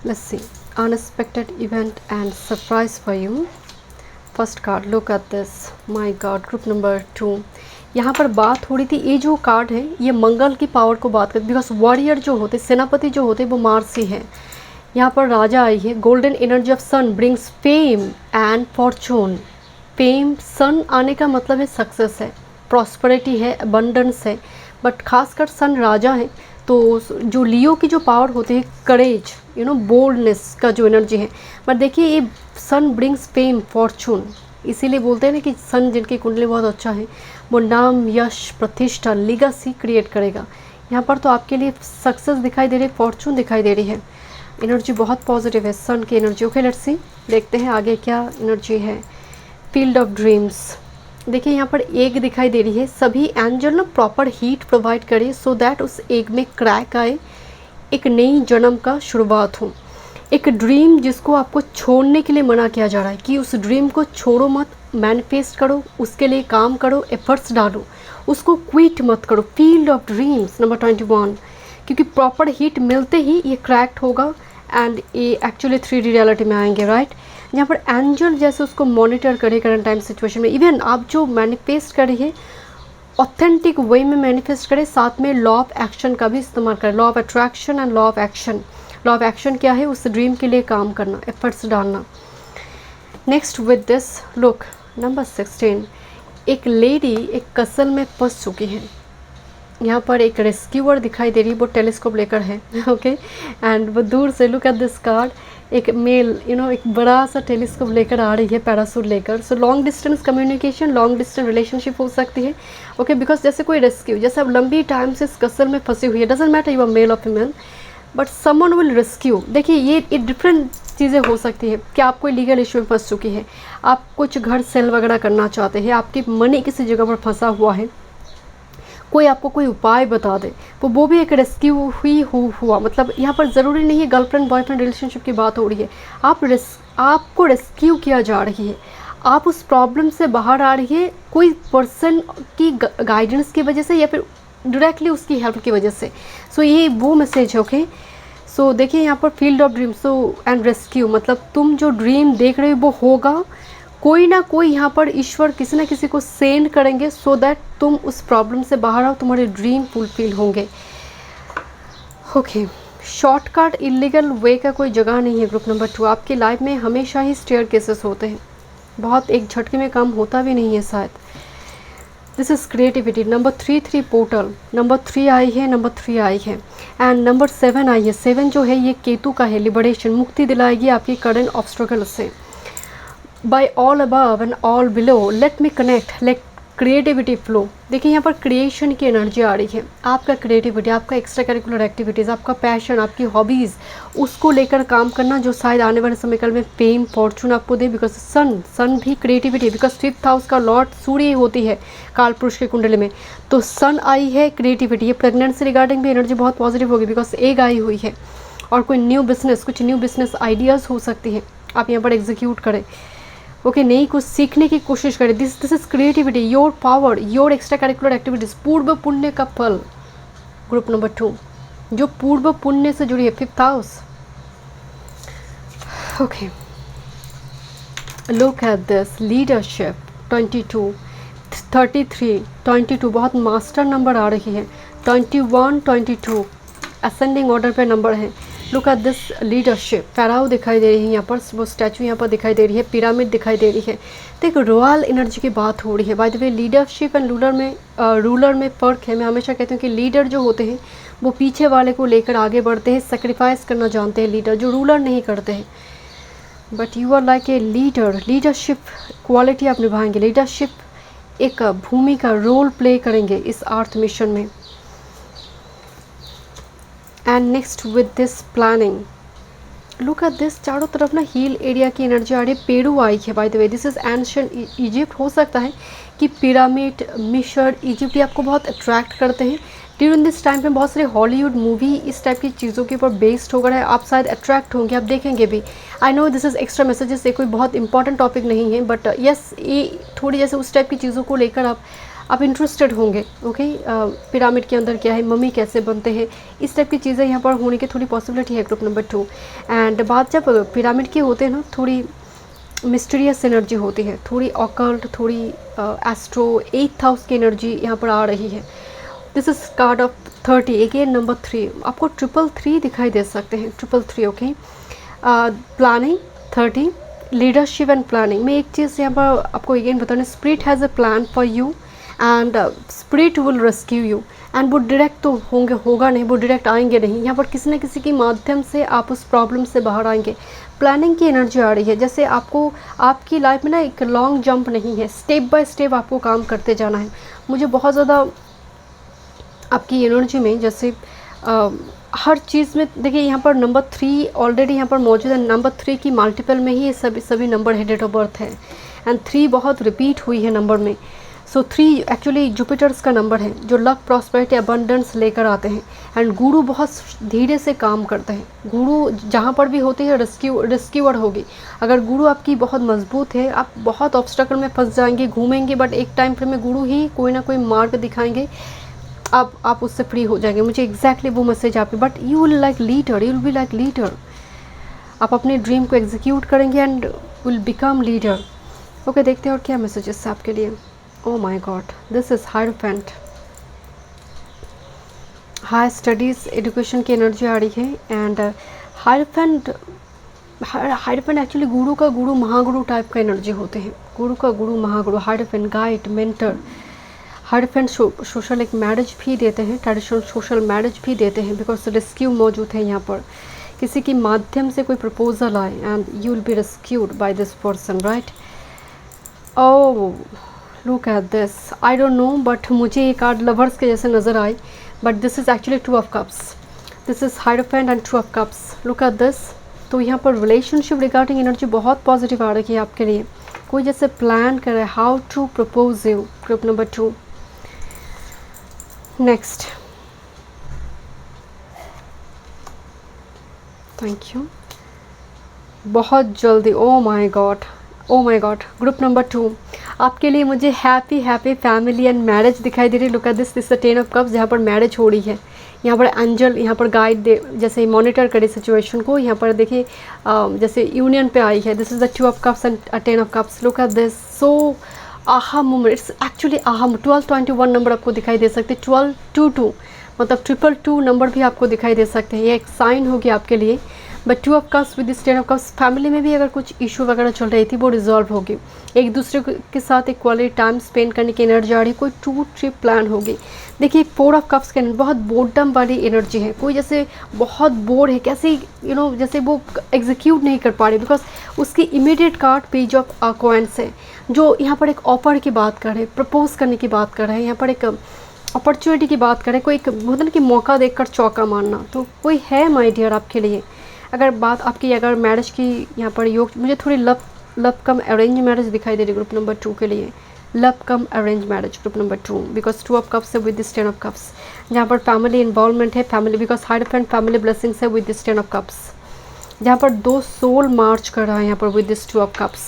Let's see. Unexpected event and surprise for you. First card. Look at this. My God. Group number 2. यहाँ पर बात हो रही थी, ये जो card है ये मंगल की पावर को बात करती है। बिकॉज वॉरियर जो होते, सेनापति जो होते, वो मार्स ही है। यहाँ पर राजा आई है। Golden energy of sun brings fame and fortune. Fame, sun आने का मतलब है सक्सेस है, प्रॉस्पेरिटी है, अबंडेंस है। बट खासकर सन राजा है, तो जो लियो की जो पावर होती है, करेज, बोल्डनेस का जो एनर्जी है। बट देखिए ये सन ब्रिंग्स फेम फॉर्चून, इसीलिए बोलते हैं ना कि सन जिनकी कुंडली बहुत अच्छा है वो नाम, यश, प्रतिष्ठा, लीगेसी क्रिएट करेगा। यहाँ पर तो आपके लिए सक्सेस दिखाई दे रही है, फॉर्चून दिखाई दे रही है। एनर्जी बहुत पॉजिटिव है सन की एनर्जी। ओके, लेट्स सी, देखते हैं आगे क्या एनर्जी है। Field of dreams. देखिए यहाँ पर एग दिखाई दे रही है। सभी एंजल ना प्रॉपर हीट प्रोवाइड करे सो दैट उस एग में क्रैक आए, एक नई जन्म का शुरुआत हो। एक ड्रीम जिसको आपको छोड़ने के लिए मना किया जा रहा है कि उस ड्रीम को छोड़ो मत, मैनिफेस्ट करो, उसके लिए काम करो, एफर्ट्स डालो, उसको क्विट मत करो। फील्ड ऑफ ड्रीम्स नंबर 21, क्योंकि प्रॉपर हीट मिलते ही ये क्रैक्ड होगा एंड ये एक्चुअली 3D रियलिटी में आएंगे, राइट। यहाँ पर एंजल जैसे उसको मॉनिटर करे करंट टाइम सिचुएशन में। इवन आप जो मैनिफेस्ट करिए ऑथेंटिक वे में मैनिफेस्ट करें, साथ में लॉ ऑफ एक्शन का भी इस्तेमाल करें। Law of attraction and law of action. Law of action क्या है? उस ड्रीम के लिए काम करना, एफर्ट्स डालना। Next with this look number 16, एक लेडी एक कसल में फंस चुकी है। यहाँ पर एक रेस्क्यूअर दिखाई दे रही है, वो टेलीस्कोप लेकर है। ओके, एंड वो दूर से लुक एट दिस कार्ड, एक मेल एक बड़ा सा टेलीस्कोप लेकर आ रही है, पैरासूट लेकर। So long distance communication, long distance relationship हो सकती है। ओके, बिकॉज जैसे कोई रेस्क्यू, जैसे अब लंबी टाइम से इस कसल में फंसी हुई है, doesn't matter you are male और female, but someone will rescue. देखिए ये डिफरेंट चीज़ें हो सकती है कि आप कोई लीगल इशू में फंस चुकी है, आप कुछ घर सेल वगैरह करना चाहते हैं, आपकी मनी किसी जगह पर फंसा हुआ है, कोई आपको कोई उपाय बता दे, तो वो भी एक रेस्क्यू हुआ। मतलब यहाँ पर ज़रूरी नहीं है गर्लफ्रेंड बॉयफ्रेंड रिलेशनशिप की बात हो रही है, आपको रेस्क्यू किया जा रही है, आप उस प्रॉब्लम से बाहर आ रही है कोई पर्सन की गाइडेंस की वजह से या फिर डायरेक्टली उसकी हेल्प की वजह से। सो ये वो मैसेज है। ओके, सो देखिए यहाँ पर field of dream and rescue, मतलब तुम जो ड्रीम देख रहे हो वो होगा, कोई ना कोई यहाँ पर ईश्वर किसी ना किसी को सेंड करेंगे सो दैट तुम उस प्रॉब्लम से बाहर आओ, तुम्हारे ड्रीम फुलफिल होंगे। ओके, शॉर्टकट इलीगल वे का कोई जगह नहीं है। ग्रुप नंबर 2, आपकी लाइफ में हमेशा ही स्टेयर केसेस होते हैं, बहुत एक झटके में काम होता भी नहीं है शायद। This is creativity. Number 3 portal, number 3 आई है, नंबर 3 आई है एंड नंबर 7 आई है। 7 जो है ये केतु का है, लिबरेशन, मुक्ति दिलाएगी आपकी करंट ऑब्स्ट्रगल से। By all above and all below, let me connect, let creativity flow. देखिए यहाँ पर क्रिएशन की एनर्जी आ रही है, आपका क्रिएटिविटी, आपका एक्स्ट्रा करिकुलर एक्टिविटीज़, आपका पैशन, आपकी हॉबीज़, उसको लेकर काम करना जो शायद आने वाले समय काल में फेम फॉर्चून आपको दे। बिकॉज सन भी क्रिएटिविटी, बिकॉज 5th हाउस का लॉर्ड सूर्य होती है काल पुरुष के कुंडली में, तो सन आई है क्रिएटिविटी। ये प्रेगनेंसी रिगार्डिंग भी एनर्जी बहुत पॉजिटिव होगी बिकॉज एग आई हुई है, और कोई न्यू बिजनेस, कुछ न्यू बिजनेस आइडियाज़ हो सकती हैं, आप यहाँ पर एग्जीक्यूट करें। ओके, नई कुछ सीखने की कोशिश करें। This is creativity, your power, your extra curricular activities. पूर्व पुण्य का फल, ग्रुप नंबर 2, जो पूर्व पुण्य से जुड़ी है, 5th house. Okay, look at this, leadership 22, 33, 22 बहुत मास्टर नंबर आ रही है, 21, 22 असेंडिंग ऑर्डर पे नंबर है। Look at this, leadership, pharaoh दिखाई दे रही है यहाँ पर, वो स्टैचू यहाँ पर दिखाई दे रही है, पिरामिड दिखाई दे रही है। तो एक रॉयल एनर्जी की बात हो रही है। By the way, leadership and ruler में फ़र्क है। मैं हमेशा कहती हूँ कि लीडर जो होते हैं वो पीछे वाले को लेकर आगे बढ़ते हैं, सेक्रीफाइस करना जानते हैं लीडर, जो रूलर नहीं करते हैं। But you are like a leader, leadership quality आप निभाएंगे, लीडरशिप एक भूमिका रोल प्ले करेंगे इस अर्थ मिशन में। And next with this planning, look at this, चारों तरफ ना हील एरिया की एनर्जी आ रही है, पेरू आई है। By the way, this is ancient Egypt. हो सकता है कि पिरामिड, मिस्र, इजिप्ट ये आपको बहुत अट्रैक्ट करते हैं। ड्यूरिंग दिस टाइम पे बहुत सारे हॉलीवुड मूवी इस टाइप की चीज़ों के ऊपर बेस्ड होकर है, आप शायद अट्रैक्ट होंगे, आप देखेंगे भी। I know this is extra messages, ये कोई बहुत इंपॉर्टेंट टॉपिक नहीं है, बट यस, ये थोड़ी जैसे उस टाइप की चीज़ों को लेकर आप इंटरेस्टेड होंगे। ओके, पिरामिड के अंदर क्या है, मम्मी कैसे बनते हैं, इस टाइप की चीज़ें यहाँ पर होने की थोड़ी पॉसिबिलिटी है, ग्रुप नंबर 2। एंड बात जब पिरामिड की होते हैं ना, थोड़ी मिस्टीरियस एनर्जी होती है, थोड़ी ऑकल्ट, थोड़ी एस्ट्रो, 8th हाउस की एनर्जी यहाँ पर आ रही है। This is called of 30, again number 3, आपको 333 दिखाई दे सकते हैं, 333। Okay, planning 30, leadership and planning में एक चीज़ यहाँ पर आपको अगेन बताना, spirit has a plan for you and spirit will rescue you. And वो डायरेक्ट तो होगा नहीं, वो डायरेक्ट आएंगे नहीं, यहाँ पर किसी न किसी के माध्यम से आप उस प्रॉब्लम से बाहर आएंगे। प्लानिंग की एनर्जी आ रही है, जैसे आपको आपकी लाइफ में ना एक लॉन्ग जंप नहीं है, स्टेप बाय स्टेप आपको काम करते जाना है। मुझे बहुत ज़्यादा आपकी एनर्जी में जैसे हर चीज़ में देखिए, यहाँ पर नंबर 3 ऑलरेडी यहाँ पर मौजूद है, नंबर 3 की मल्टीपल में ही ये सभी नंबर है, डेट ऑफ बर्थ है, एंड 3 बहुत रिपीट हुई है नंबर में। सो 3 एक्चुअली जुपिटर्स का नंबर है, जो लक, प्रॉस्पेरिटी, अबंडेंस लेकर आते हैं। एंड गुरु बहुत धीरे से काम करते हैं, गुरु जहाँ पर भी होती है रेस्क्यूअर होगी। अगर गुरु आपकी बहुत मजबूत है, आप बहुत ऑब्स्टकल में फंस जाएंगे, घूमेंगे, बट एक टाइम फ्रेम में गुरु ही कोई ना कोई मार्ग दिखाएंगे, आप उससे फ्री हो जाएंगे। मुझे एग्जैक्टली वो मैसेज आप, but you will like leader, you will be like leader. आप अपने ड्रीम को एग्जीक्यूट करेंगे and will become leader. Okay, देखते हैं और क्या मैसेजेस है आपके लिए। ओह my God, this is hierophant, high studies education की एनर्जी आ रही है। एंड हायरोफेंट एक्चुअली गुरु का गुरु, महागुरु टाइप का एनर्जी होते हैं, गुरु का गुरु, महागुरु, hierophant, guide, mentor. Hierophant social एक मैरिज भी देते हैं, ट्रेडिशनल सोशल मैरिज भी देते हैं, बिकॉज रेस्क्यू मौजूद है यहाँ पर। किसी के माध्यम से कोई प्रपोजल आए and you will be rescued by this person, right. Oh, look at this, I don't know, but मुझे ये कार्ड लवर्स के जैसे नज़र आए, but this is actually 2 of cups. This is hierophant and 2 of cups. Look at this, तो यहाँ पर relationship regarding energy बहुत पॉजिटिव आ रही है आपके लिए। कोई जैसे प्लान करे how to propose you, group number 2। Next, thank you, बहुत जल्दी, oh my God, oh my God, group number 2 आपके लिए मुझे हैप्पी फैमिली एंड मैरिज दिखाई दे रही है। Look at this, this the 10 of cups, जहाँ पर मैरिज हो रही है। यहाँ पर एंजल यहाँ पर गाइड दे, जैसे मॉनिटर करे सिचुएशन को। यहाँ पर देखिए जैसे यूनियन पे आई है, this is the 2 of cups and 10 of cups. Look at this, so aha moment, it's actually आहा। 1221 नंबर आपको दिखाई दे सकते हैं, 1222 मतलब 222 नंबर भी आपको दिखाई दे सकते हैं। ये एक साइन होगी आपके लिए, but 2 of cups with this 10 of cups, family में भी अगर कुछ इशू वगैरह चल रही थी वो रिजॉल्व होगी। एक दूसरे के साथ एक क्वालिटी टाइम स्पेंड करने की एनर्जी आ रही है। कोई टूर ट्रिप प्लान होगी। देखिए 4 ऑफ कप्स के बहुत बोर्डम वाली एनर्जी है। कोई जैसे बहुत बोर है, कैसे जैसे वो एग्जीक्यूट नहीं कर पा रही, बिकॉज उसकी immediate card page of coins है, जो यहाँ पर एक ऑफर की बात कर रहे हैं, प्रपोज करने की बात कर रहे हैं, यहाँ पर एक अपॉर्चुनिटी की बात करें, कोई एक होता ना कि मौका देखकर चौका मारना, तो कोई है माय डियर आपके लिए। अगर बात आपकी अगर मैरिज की यहाँ पर योग, मुझे थोड़ी लव कम अरेंज मैरिज दिखाई दे रही ग्रुप नंबर 2 के लिए। Love come arrange marriage group number 2, because 2 of cups है विद दिस 10 ऑफ कप्स, जहाँ पर फैमिली इन्वॉल्वमेंट है, फैमिली बिकॉज हाइडफेंट फैमिली ब्लेसिंग्स है विद दिस 10 ऑफ कप्स, जहाँ पर 2 सोल मार्च कर रहा है यहाँ पर with this 2 of cups.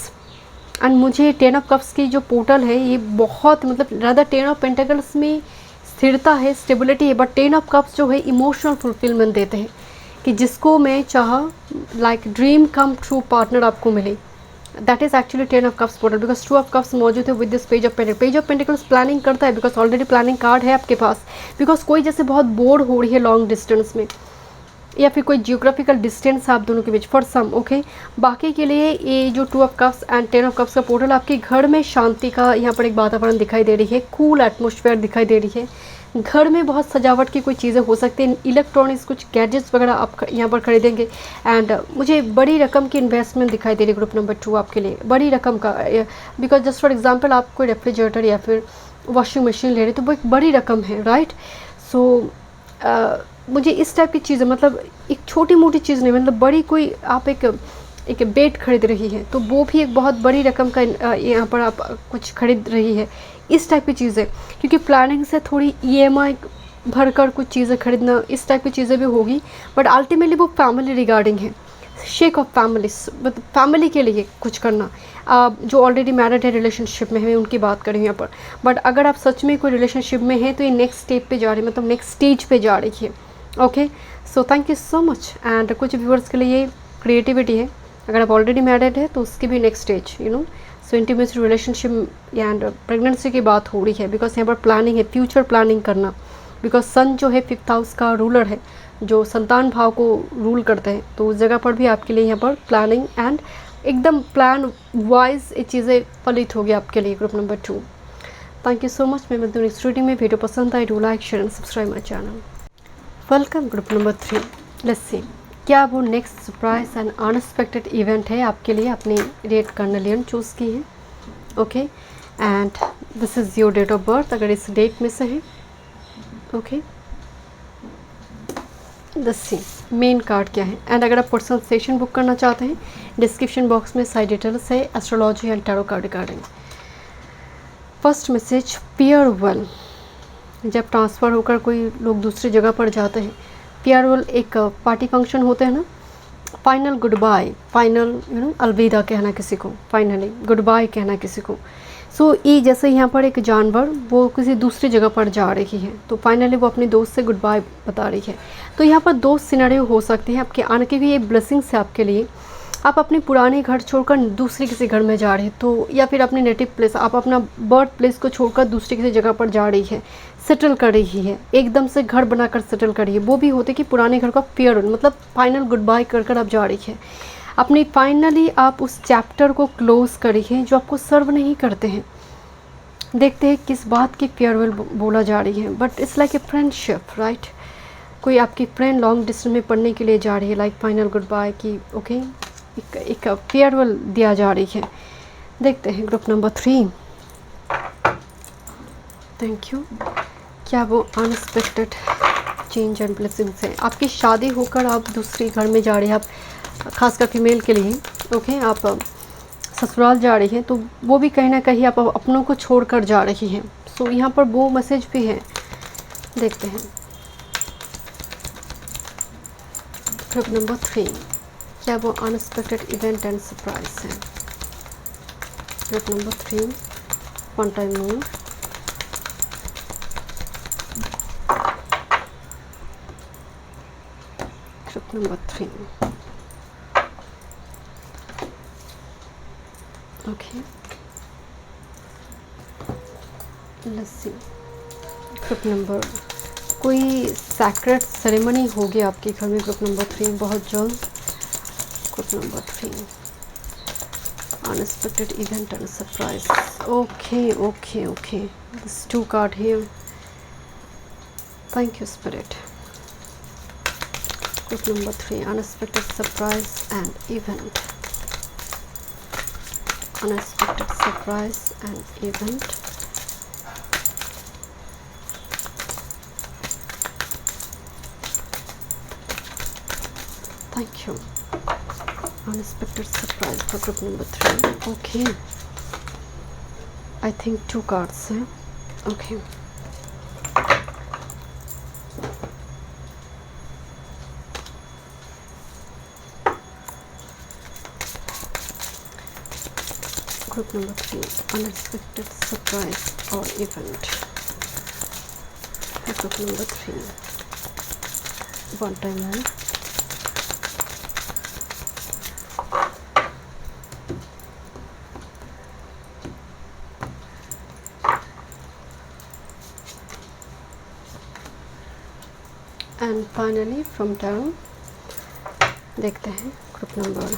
And मुझे 10 ऑफ कप्स की जो पोर्टल है ये बहुत मतलब रादर 10 ऑफ पेंटिकल्स में स्थिरता है, स्टेबिलिटी है, बट 10 ऑफ कप्स जो है इमोशनल फुलफिलमेंट देते हैं कि जिसको मैं चाहा like dream come true partner आपको मिले। That is actually 10 of cups portal, because 2 of cups मौजूद है with this page of pentacles. Page of pentacles planning करता है, बिकॉज ऑलरेडी प्लानिंग कार्ड है आपके पास, बिकॉज कोई जैसे बहुत बोर हो रही है लॉन्ग डिस्टेंस में, या फिर कोई जियोग्राफिकल डिस्टेंस आप दोनों के बीच फॉर सम, ओके। बाकी के लिए ये जो 2 of cups and 10 of cups का पोर्टल आपके घर में शांति का यहाँ पर एक वातावरण दिखाई दे रही है, कूल एटमोसफेयर दिखाई दे रही है। घर में बहुत सजावट की कोई चीज़ें हो सकती हैं, इलेक्ट्रॉनिक्स कुछ गैजेट्स वगैरह आप यहाँ पर खरीदेंगे। एंड मुझे बड़ी रकम की इन्वेस्टमेंट दिखाई दे रही है ग्रुप नंबर 2 आपके लिए, बड़ी रकम का, बिकॉज जस्ट फॉर एग्जांपल आप कोई रेफ्रिजरेटर या फिर वॉशिंग मशीन ले रहे तो वो एक बड़ी रकम है, राइट। सो मुझे इस टाइप की चीज़ें, मतलब एक छोटी मोटी चीज़ नहीं, मतलब बड़ी कोई आप एक बेड खरीद रही है तो वो भी एक बहुत बड़ी रकम का यहाँ पर आप कुछ खरीद रही है, इस टाइप की चीज़ें। क्योंकि प्लानिंग से थोड़ी EMI भर कर कुछ चीज़ें खरीदना, इस टाइप की चीज़ें भी होगी, बट अल्टीमेटली वो फैमिली रिगार्डिंग है, शेक ऑफ फैमिली, मतलब फैमिली के लिए कुछ करना। जो ऑलरेडी मैरिड है, रिलेशनशिप में है, उनकी बात करें यहाँ पर, बट अगर आप सच में कोई रिलेशनशिप में है तो ये नेक्स्ट स्टेप पे जा रही है, मतलब नेक्स्ट स्टेज पे जा रही है, okay. So thank you so much. And कुछ व्यूअर्स के लिए क्रिएटिविटी है, अगर आप ऑलरेडी मैरिड है तो उसकी भी next stage so intimacy relationship and pregnancy की बात हो रही है, बिकॉज यहाँ पर प्लानिंग है, फ्यूचर प्लानिंग करना, बिकॉज सन जो है 5th हाउस का रूलर है, जो संतान भाव को रूल करते हैं, तो उस जगह पर भी आपके लिए यहाँ पर प्लानिंग एंड एकदम प्लान वाइज ये चीज़ें फलित होगी आपके लिए group number 2। Thank you so much. मैं मिलती हूँ नेक्स्ट वीडियो में। वीडियो पसंद आए do like share and subscribe my channel. Welcome group number 3। Let's see क्या वो next surprise and unexpected event है आपके लिए। अपनी डेट कार्नेलियन चूज़ की है, okay. And this is your date of birth अगर इस डेट में से है, ओके। सी मेन कार्ड क्या है। एंड अगर आप पर्सनल सेशन बुक करना चाहते हैं, डिस्क्रिप्शन बॉक्स में सारी डिटेल्स है astrology and tarot card regarding. First message, farewell. जब ट्रांसफ़र होकर कोई लोग दूसरी जगह पर जाते हैं, फेयरवेल एक पार्टी फंक्शन होते हैं ना, फाइनल गुड बाय, फाइनल अलविदा कहना किसी को, फाइनली गुड बाय कहना किसी को। सो ये जैसे यहाँ पर एक जानवर वो किसी दूसरी जगह पर जा रही है, तो फाइनली वो अपने दोस्त से गुड बाय बता रही है। तो यहाँ पर दो सिनेरियो हो सकते हैं आपके आने के भी, ये ब्लेसिंग्स है आपके लिए। आप अपने पुराने घर छोड़कर दूसरे किसी घर में जा रहे हैं, तो या फिर अपने नेटिव प्लेस, आप अपना बर्थ प्लेस को छोड़कर दूसरी किसी जगह पर जा रही है, सेटल कर रही है, एकदम से घर बनाकर सेटल कर रही है। वो भी होते कि पुराने घर का फेयरवेल, मतलब फाइनल गुड बाय कर कर आप जा रही है। अपनी फाइनली आप उस चैप्टर को क्लोज करी है जो आपको सर्व नहीं करते हैं। देखते हैं किस बात की फेयरवेल बोला जा रही है, but it's like a friendship, right. कोई आपकी फ्रेंड लॉन्ग डिस्टेंस में पढ़ने के लिए जा रही है, लाइक फाइनल गुड बाय की, ओके, एक फेयरवेल दिया जा रही है। देखते हैं ग्रुप नंबर 3। Thank you. क्या वो अनएक्सपेक्टेड चेंज एंड ब्लेसिंग्स है। आपकी शादी होकर आप दूसरी घर में जा रहे हैं, आप खासकर फीमेल के लिए, ओके, आप ससुराल जा रही हैं, तो वो भी कहीं ना कहीं आप अपनों को छोड़कर जा रही हैं। सो यहाँ पर वो मैसेज भी है। देखते हैं ग्रुप नंबर 3, क्या वो अनएक्सपेक्टेड इवेंट एंड सरप्राइज है। Group number 3, one time more. Group number 3, okay, let's C. Group number, कोई सैक्रेड सेरेमनी होगी आपके घर में ग्रुप नंबर 3 बहुत जल्द, group number 3, unexpected event and surprise. Okay. This 2 card here. Thank you, Spirit. Group number 3, unexpected surprise and event. Unexpected surprise and event. Thank you. Unexpected surprise for group number 3. Okay. I think 2 cards. Okay. Group number 3, unexpected surprise or event. Group number 3. One time more. And finally from tarot देखते हैं group number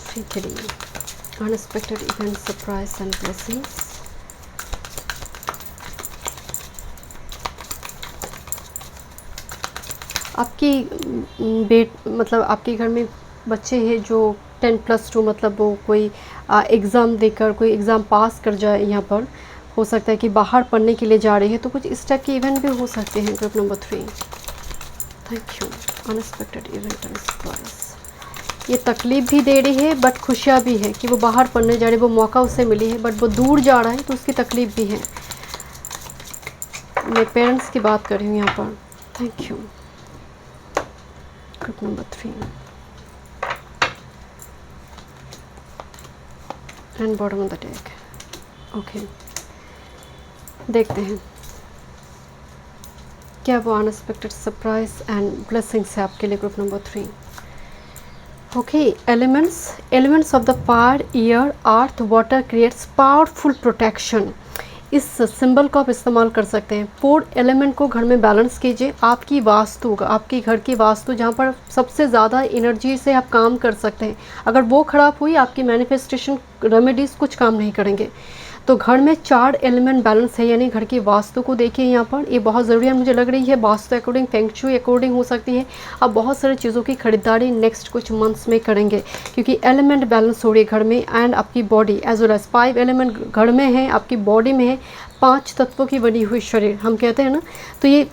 3, unexpected event, surprise and blessings. आपकी मतलब आपके घर में बच्चे हैं जो 10+2 मतलब वो कोई एग्ज़ाम देकर कोई एग्ज़ाम पास कर जाए, यहाँ पर हो सकता है कि बाहर पढ़ने के लिए जा रही है, तो कुछ इस टाइप के इवेंट भी हो सकते हैं. Group number 3. Thank you. Unexpected event and surprise. ये तकलीफ़ भी दे रही है बट खुशियाँ भी है कि वो बाहर पढ़ने जा रही है, वो मौका उसे मिली है, बट वो दूर जा रहा है तो उसकी तकलीफ़ भी है. मैं पेरेंट्स की बात कर रही हूँ यहाँ पर. Thank you. Group number 3 and bottom of the deck. Okay, देखते हैं क्या वो अनएक्सपेक्टेड सरप्राइज एंड ब्लेसिंग्स है आपके लिए. Group number 3. Okay, elements of the fire, air, earth, water creates powerful protection. इस सिंबल को आप इस्तेमाल कर सकते हैं. 4 एलिमेंट को घर में बैलेंस कीजिए. आपकी वास्तु, आपकी घर की वास्तु जहाँ पर सबसे ज़्यादा एनर्जी से आप काम कर सकते हैं, अगर वो ख़राब हुई आपकी मैनिफेस्टेशन रेमेडीज़ कुछ काम नहीं करेंगे. तो घर में 4 एलिमेंट बैलेंस है, यानी घर की वास्तु को देखिए यहाँ पर. ये बहुत ज़रूरी है मुझे लग रही है. Vastu according, feng shui according हो सकती है. आप बहुत सारी चीज़ों की खरीदारी नेक्स्ट कुछ मंथ्स में करेंगे क्योंकि एलिमेंट बैलेंस हो रही है घर में. एंड आपकी body as well as 5 element घर में है, आपकी बॉडी में है. 5 तत्वों की बनी हुई शरीर हम कहते हैं ना, तो ये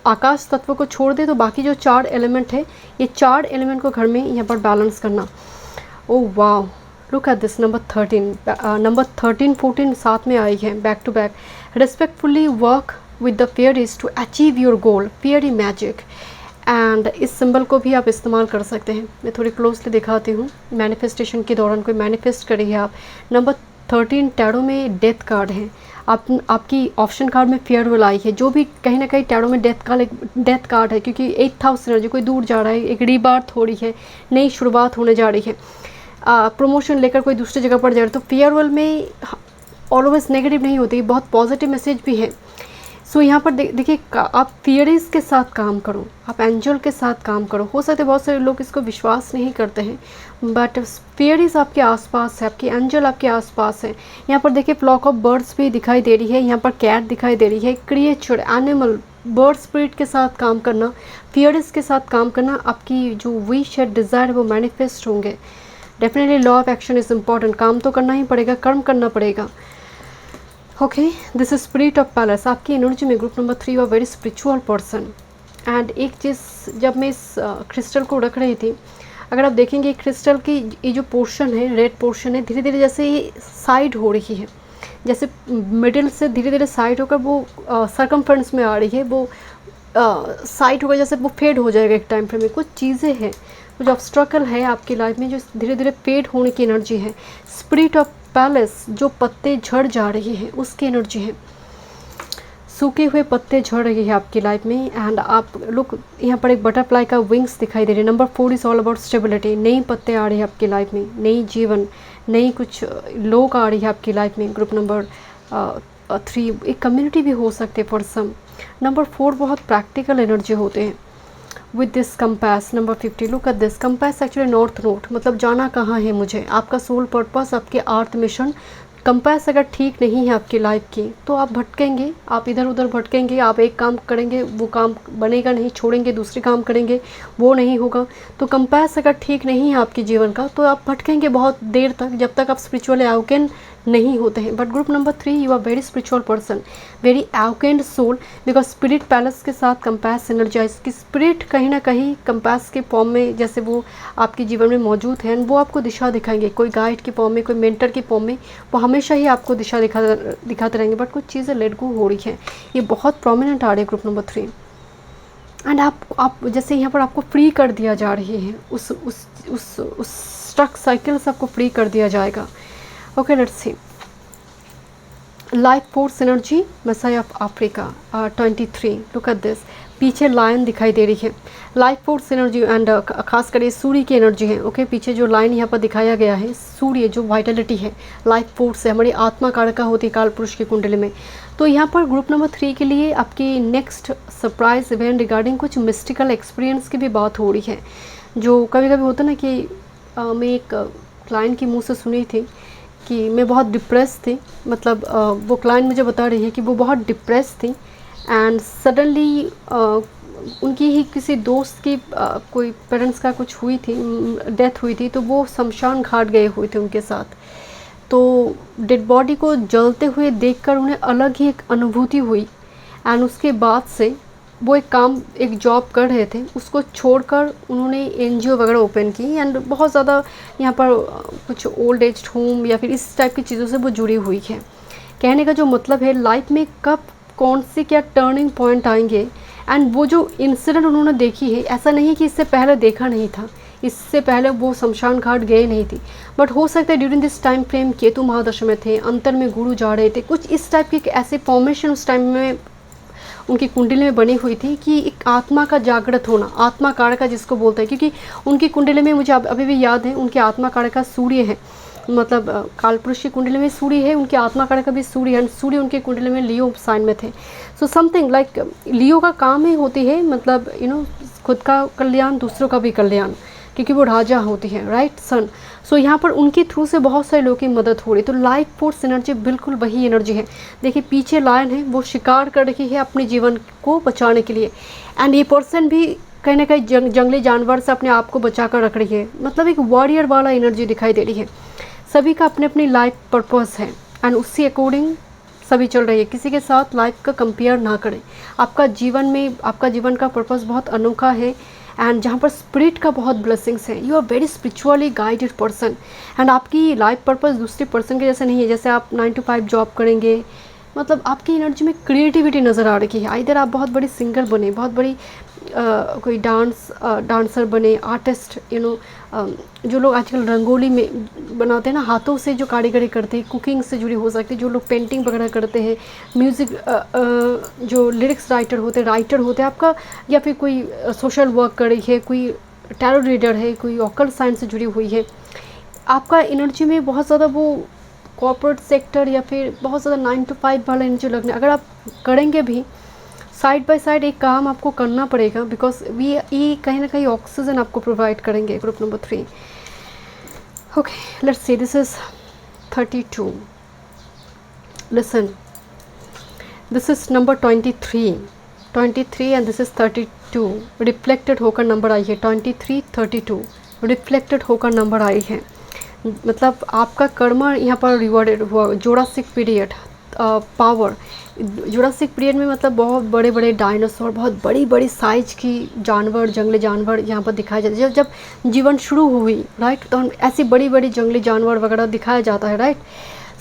आकाश तत्व को छोड़ दे तो बाकी जो 4 एलिमेंट है, ये 4 एलिमेंट को घर में यहाँ पर बैलेंस करना. ओह वाह, लुक एट दिस. नंबर 13, 14 साथ में आई है back to back. Respectfully work with the fairies to achieve your goal, fairy magic. And इस सिंबल को भी आप इस्तेमाल कर सकते हैं. मैं थोड़ी क्लोजली दिखाती हूँ. मैनिफेस्टेशन के दौरान कोई मैनिफेस्ट करिए आप. नंबर 13 टैरो में डेथ कार्ड है. आपकी ऑप्शन कार्ड में फेयरवेल आई है, जो भी कहीं ना कहीं टैरो में डेथ कार्ड है क्योंकि 8th हाउस एनर्जी, कोई दूर जा रहा है, एक रीबर्थ हो रही है, नई शुरुआत होने जा रही है, प्रमोशन लेकर कोई दूसरी जगह पर जा रहे. तो फेयरवेल में ऑलवेज नेगेटिव नहीं होती, बहुत पॉजिटिव मैसेज भी है. सो यहाँ पर देखिए, आप फेयरीज के साथ काम करो, आप एंजल के साथ काम करो. हो सकता है बहुत सारे लोग इसको विश्वास नहीं करते हैं, बट फेयरीज आपके आसपास है, आपकी एंजल आपके आसपास है. यहाँ पर देखिए फ्लॉक ऑफ बर्ड्स भी दिखाई दे रही है, यहाँ पर कैट दिखाई दे रही है. क्रिएचर, एनिमल, बर्ड स्पिरिट के साथ काम करना, फेयरीज के साथ काम करना, आपकी जो विश है, डिज़ायर है, वो मैनिफेस्ट होंगे. Definitely law of action is important. काम तो करना ही पड़ेगा, कर्म करना पड़ेगा. Okay, this is spirit of palace. आपकी एनर्जी में ग्रुप नंबर 3 और वेरी स्पिरिचुअल पर्सन. एंड एक चीज़, जब मैं इस क्रिस्टल को रख रही थी, अगर आप देखेंगे क्रिस्टल की ये जो पोर्शन है, रेड पोर्शन है, धीरे धीरे जैसे ये साइड हो रही है, जैसे मिडिल से धीरे धीरे साइड होकर वो सर्कमफ्रेंस में आ रही है, वो साइड होकर जैसे वो फेड हो जाएगा एक टाइम फ्रेम में. कुछ चीज़ें हैं, कुछ ऑब्स्ट्रकल है आपकी लाइफ में जो धीरे धीरे फेड होने की एनर्जी है. स्पिरिट ऑफ पैलेस, जो पत्ते झड़ जा रही हैं उसकी एनर्जी है. सूखे हुए पत्ते झड़ रही है आपकी लाइफ में. एंड आप लोग यहाँ पर एक बटरफ्लाई का विंग्स दिखाई दे रही है. Number 4 is all about stability. नई पत्ते आ रही है आपकी लाइफ में, नई जीवन, नई कुछ लोग आ रही है आपकी लाइफ में. ग्रुप नंबर 3 एक कम्युनिटी भी हो सकती है फॉर सम. नंबर 4 बहुत प्रैक्टिकल एनर्जी होते हैं. With this compass number 50, look at this compass actually north note, मतलब जाना कहाँ है मुझे, आपका सोल पर्पस, आपके आर्थ मिशन। कंपास अगर ठीक नहीं है आपकी लाइफ की तो आप भटकेंगे, आप इधर उधर भटकेंगे, आप एक काम करेंगे वो काम बनेगा नहीं, छोड़ेंगे दूसरे काम करेंगे वो नहीं होगा। तो कंपास अगर ठीक नहीं है आपके जीवन का तो आप भटकेंगे बहुत देर तक, जब तक आप स्पिरिचुअली अवेकन नहीं होते हैं। But group number 3, you are very spiritual person, very awakened soul, because spirit palace के साथ कंपास एनर्जाइज की स्पिरिट कहीं ना कहीं कंपास के फॉर्म में जैसे वो आपके जीवन में मौजूद है, वो आपको दिशा दिखाएंगे, कोई गाइड के फॉर्म में, कोई मेंटर के फॉर्म में, वो हमेशा ही आपको दिशा दिखाते रहेंगे। बट कुछ चीज़ें लेट गो हो रही हैं, ये बहुत प्रोमिनेंट आ रही है ग्रुप नंबर 3। एंड आप जैसे यहाँ पर आपको फ्री कर दिया जा रही है, उस स्ट्रक साइकिल से आपको फ्री कर दिया जाएगा। Okay, let's C life force energy Mesai of Africa 23, look at this, पीछे लायन दिखाई दे रही है, लाइफ फोर्स एनर्जी एंड खास कर ये सूर्य की एनर्जी है। ओके, पीछे जो लाइन यहाँ पर दिखाया गया है, सूर्य जो वाइटलिटी है, लाइफ फोर्स है, हमारी आत्मा कारका होती है काल पुरुष की कुंडली में। तो यहाँ पर ग्रुप नंबर 3 के लिए आपकी नेक्स्ट सरप्राइज इवेंट रिगार्डिंग कुछ मिस्टिकल एक्सपीरियंस की भी बात हो रही है, जो कभी कभी होता है ना कि मैं एक क्लाइंट की मुँह से सुनी थी कि मैं बहुत डिप्रेस थी, मतलब वो क्लाइंट मुझे बता रही है कि वो बहुत डिप्रेस थी एंड सडनली उनकी ही किसी दोस्त की कोई पेरेंट्स का कुछ हुई थी, डेथ हुई थी, तो वो शमशान घाट गए हुए थे उनके साथ। तो डेड बॉडी को जलते हुए देखकर उन्हें अलग ही एक अनुभूति हुई एंड उसके बाद से वो एक जॉब कर रहे थे, उसको छोड़कर उन्होंने एनजीओ वगैरह ओपन की एंड बहुत ज़्यादा यहाँ पर कुछ ओल्ड एज होम या फिर इस टाइप की चीज़ों से वो जुड़ी हुई है। कहने का जो मतलब है, लाइफ में कब कौन से क्या टर्निंग पॉइंट आएंगे एंड वो जो इंसिडेंट उन्होंने देखी है, ऐसा नहीं है कि इससे पहले देखा नहीं था, इससे पहले वो शमशान घाट गए नहीं थी, बट हो सकता है during this time frame Ketu महादशा में थे, अंतर में गुरु जा रहे थे, कुछ इस टाइप की ऐसे फॉर्मेशन उस टाइम में उनकी कुंडली में बनी हुई थी कि एक आत्मा का जागृत होना, आत्मा कारका जिसको बोलते हैं, क्योंकि उनकी कुंडली में मुझे अभी भी याद है उनके आत्मा कारका सूर्य है, मतलब कालपुरुष की कुंडली में सूर्य है, उनके आत्मा कारक भी सूर्य है, सूर्य उनके कुंडली में लियो साइन में थे। सो समथिंग लाइक लियो का काम ही होती है, मतलब खुद का कल्याण, दूसरों का भी कल्याण, क्योंकि वो राजा होती है, राइट सन। सो यहाँ पर उनके थ्रू से बहुत सारे लोगों की मदद हो रही है। तो लाइफ फोर्स एनर्जी बिल्कुल वही एनर्जी है। देखिए पीछे लायन है, वो शिकार कर रही है अपने जीवन को बचाने के लिए, एंड ये पर्सन भी कहीं ना कहीं जंगली जानवर से अपने आप को बचा कर रख रही है, मतलब एक वॉरियर वाला एनर्जी दिखाई दे रही है। सभी का अपने अपनी लाइफ पर्पस है एंड उसी अकॉर्डिंग सभी चल रही है। किसी के साथ लाइफ का कंपेयर ना करें। आपका जीवन का पर्पस बहुत अनोखा है एंड जहाँ पर स्पिरिट का बहुत ब्लेसिंग्स है। You are very spiritually guided person and आपकी लाइफ पर्पस दूसरे पर्सन के जैसे नहीं है, जैसे आप 9 to 5 जॉब करेंगे, मतलब आपकी एनर्जी में क्रिएटिविटी नज़र आ रही है। आइदर आप बहुत बड़ी सिंगर बने, बहुत बड़ी कोई डांसर बने, आर्टिस्ट, जो लोग आजकल रंगोली में बनाते हैं ना, हाथों से जो कारीगरी करते हैं, कुकिंग से जुड़ी हो सकती है, जो लोग पेंटिंग वगैरह करते हैं, म्यूज़िक, जो लिरिक्स राइटर होते हैं आपका, या फिर कोई सोशल वर्क कर रही है, कोई टैरो रीडर है, कोई ऑकल्ट साइंस से जुड़ी हुई है, आपका एनर्जी में बहुत ज़्यादा वो कॉर्पोरेट सेक्टर या फिर बहुत ज़्यादा 9 to 5 वाला एनर्जी लगने, अगर आप करेंगे भी साइड बाय साइड एक काम आपको करना पड़ेगा, बिकॉज ये कहीं ना कहीं ऑक्सीजन आपको प्रोवाइड करेंगे। Group number 3, okay let's C, this is 32, listen, this is number 23 and this is 32, reflected होकर नंबर आई है 23, 32 रिफ्लेक्टेड होकर नंबर आई है। मतलब आपका कर्म यहाँ पर रिवॉर्डेड हुआ। Jurassic period, power, Jurassic period में मतलब बहुत बड़े बड़े डायनासोर, बहुत बड़ी बड़ी साइज की जानवर, जंगली जानवर यहाँ पर दिखाए जाते हैं। जब जीवन शुरू हुई, राइट, तो ऐसी बड़ी बड़ी जंगली जानवर वगैरह दिखाया जाता है, राइट।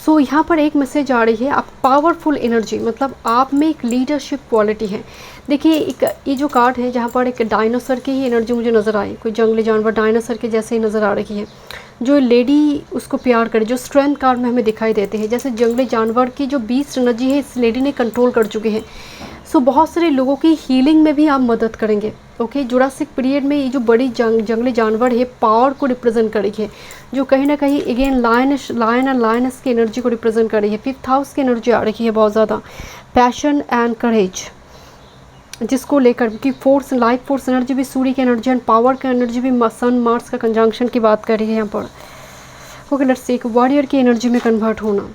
सो यहाँ पर एक मैसेज आ रही है, आप पावरफुल एनर्जी, मतलब आप में एक लीडरशिप क्वालिटी है। देखिए एक ये जो कार्ड है, जहाँ पर एक डायनासोर की ही एनर्जी मुझे नज़र आई, कोई जंगली जानवर डायनासोर के जैसे ही नज़र आ रही है। जो लेडी उसको प्यार करे, जो स्ट्रेंथ कार्ड में हमें दिखाई देते हैं, जैसे जंगली जानवर की जो बीस्ट एनर्जी है इस लेडी ने कंट्रोल कर चुके हैं। सो बहुत सारे लोगों की हीलिंग में भी आप मदद करेंगे। ओके, जुरासिक पीरियड में ये जो बड़ी जंगली जानवर है पावर को रिप्रेजेंट कर रही है, जो कहीं ना कहीं अगेन लायन एंड लायनस की एनर्जी को रिप्रेजेंट कर रही है। 5th हाउस की एनर्जी आ रही है बहुत ज़्यादा, पैशन एंड करेज। जिसको लेकर कि फोर्स, लाइफ फोर्स एनर्जी भी सूर्य की एनर्जी एंड पावर का एनर्जी भी सन मार्स का कंजंक्शन की बात कर रही है यहाँ पर। ओके लेट्स सी, एक वॉरियर की एनर्जी में कन्वर्ट होना।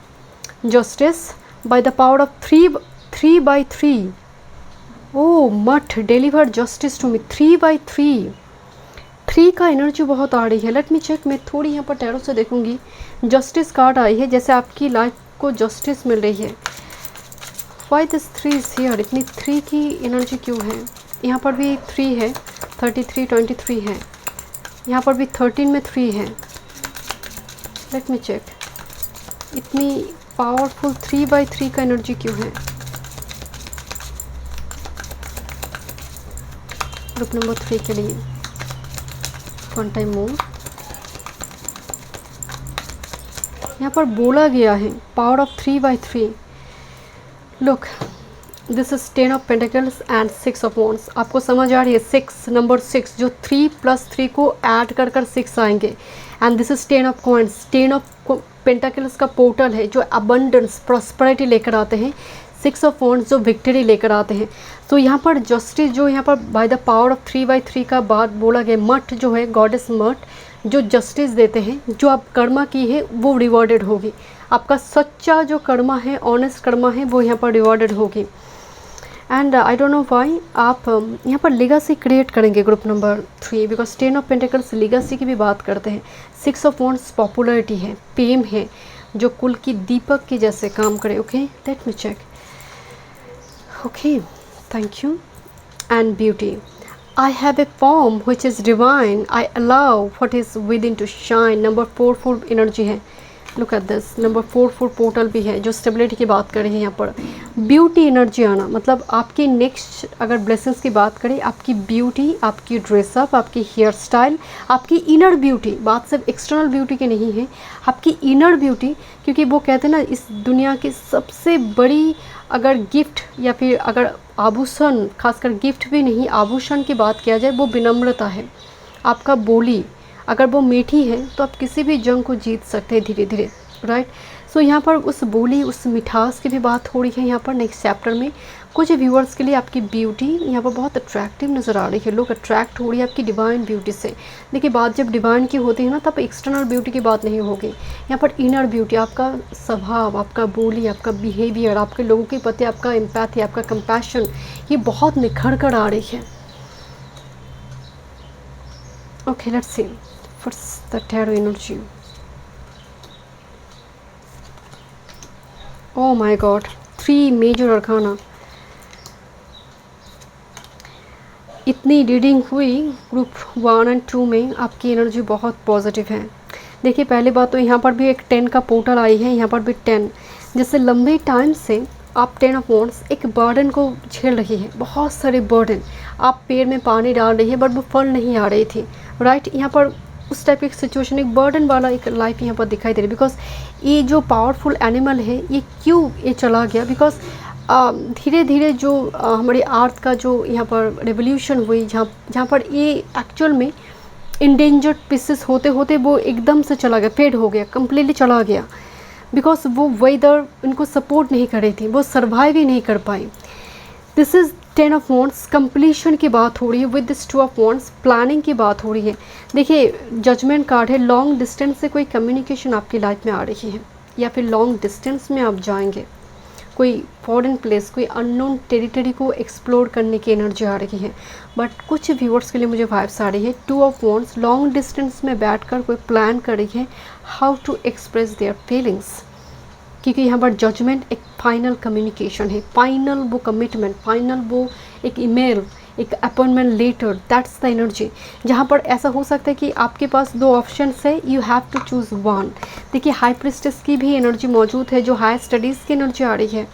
Justice by the power of 3/3। ओ मठ डिलीवर जस्टिस टू मी 3/3। 3 का एनर्जी बहुत आ रही है। लेट मी चेक, मैं थोड़ी यहाँ पर टैरो से देखूंगी। जस्टिस कार्ड आई है, जैसे आपकी लाइफ को जस्टिस मिल रही है। वाई दिस 3 इज हियर, इतनी 3 की एनर्जी क्यों है? यहाँ पर भी 3 है, 33 23 है, यहाँ पर भी 13 में 3 है। लेट मी चेक, इतनी पावरफुल 3/3 का एनर्जी क्यों है? ग्रुप नंबर 3 के लिए वन टाइम मोर। यहाँ पर बोला गया है power of 3/3। Look this is 10 of pentacles and 6 of wands. आपको समझ आ रही है? 6 नंबर 6 जो 3 + 3 को ऐड कर 6 आएंगे। And this is 10 of coins. 10 of pentacles का पोर्टल है जो अबंडेंस प्रॉस्पेरिटी लेकर आते हैं। 6 ऑफ वॉन्ड्स जो विक्ट्री लेकर आते हैं। तो यहाँ पर जस्टिस जो यहाँ पर बाय द पावर ऑफ 3/3 का बात बोला गया। मठ जो है गॉडेस मठ जो जस्टिस देते हैं, जो आप कर्मा की है वो रिवॉर्डेड होगी। आपका सच्चा जो कर्मा है, ऑनेस्ट कर्मा है, वो यहाँ पर रिवॉर्डेड होगी। And I don't know why आप यहाँ पर लेगेसी क्रिएट करेंगे group number 3, because 10 of pentacles legacy की भी बात करते हैं। 6 ऑफ वॉन्ड्स पॉपुलैरिटी है, फेम है, जो कुल की दीपक के जैसे काम करे। Okay let me check. Okay thank you. And beauty, I have a form which is divine. I allow what is within to shine. Number 4 full energy है। Look at this, number 4 full portal भी है जो stability की बात कर रही है। यहाँ पर ब्यूटी एनर्जी आना, मतलब आपकी नेक्स्ट अगर ब्लेसिंग्स की बात करें, आपकी ब्यूटी, आपकी ड्रेसअप, आपकी हेयर स्टाइल, आपकी इनर ब्यूटी, बात सिर्फ एक्सटर्नल ब्यूटी की नहीं है, आपकी इनर ब्यूटी। क्योंकि वो कहते हैं ना, इस दुनिया की सबसे बड़ी अगर गिफ्ट या फिर अगर आभूषण, खासकर गिफ्ट भी नहीं, आभूषण की बात किया जाए, वो विनम्रता है। आपका बोली अगर वो मीठी है तो आप किसी भी जंग को जीत सकते हैं धीरे धीरे, राइट। सो यहाँ पर उस बोली, उस मिठास की भी बात हो रही है। यहाँ पर नेक्स्ट चैप्टर में कुछ व्यूअर्स के लिए आपकी ब्यूटी यहाँ पर बहुत अट्रैक्टिव नज़र आ रही है। लोग अट्रैक्ट हो रही है आपकी डिवाइन ब्यूटी से। देखिए बात जब डिवाइन की होती है ना, तब एक्सटर्नल ब्यूटी की बात नहीं होगी। यहाँ पर इनर ब्यूटी, आपका स्वभाव, आपका बोली, आपका बिहेवियर, आपके लोगों के प्रति आपका एम्पैथी, आपका कंपैशन, ये बहुत निखर कर आ रही है। Okay let's see what's the tarot energy. Oh my god, 3 major arcana. इतनी रीडिंग हुई ग्रुप 1 और 2 में, आपकी एनर्जी बहुत पॉजिटिव है। देखिए पहली बात तो यहाँ पर भी एक 10 का पोर्टल आई है, यहाँ पर भी 10, जैसे लंबे टाइम से आप 10 ऑफ वॉन्ड्स एक बर्डन को झेल रही है। बहुत सारे बर्डन, आप पेड़ में पानी डाल रही है बट वो फल नहीं आ रही थी, राइट। यहाँ पर उस टाइप की सिचुएशन, एक बर्डन वाला एक लाइफ यहाँ पर दिखाई दे रही है। बिकॉज ये जो पावरफुल एनिमल है, ये क्यों ये चला गया? बिकॉज धीरे धीरे जो हमारी अर्थ का जो यहाँ पर रेवोल्यूशन हुई, जहाँ पर ये एक्चुअल में इंडेंजर्ड पीसेस होते होते वो एकदम से चला गया, फेड हो गया, कम्प्लीटली चला गया। बिकॉज वो वेदर इनको सपोर्ट नहीं कर रही थी, वो सर्वाइव ही नहीं कर पाई। This is 10 of wands, completion की बात हो रही है। With this 2 of wands planning की बात हो रही है। देखिए जजमेंट कार्ड है, लॉन्ग डिस्टेंस से कोई कम्युनिकेशन आपकी लाइफ में आ रही है, या फिर लॉन्ग डिस्टेंस में आप जाएंगे, कोई फॉरेन प्लेस, कोई अननोन टेरिटरी को एक्सप्लोर करने की एनर्जी आ रही है। बट कुछ व्यूअर्स के लिए मुझे वाइब्स आ रही है 2 ऑफ वॉन्ड्स, लॉन्ग डिस्टेंस में बैठकर कोई प्लान कर रही है how to express their feelings. क्योंकि यहाँ पर जजमेंट एक फाइनल कम्युनिकेशन है, फाइनल वो कमिटमेंट, फाइनल वो एक ईमेल, एक appointment letter, that's the energy. जहाँ पर ऐसा हो सकता है कि आपके पास 2 ऑप्शंस है, you have to choose one. देखिए हाई प्रिस्टेस की भी एनर्जी मौजूद है, जो हाई स्टडीज़ की एनर्जी आ रही है,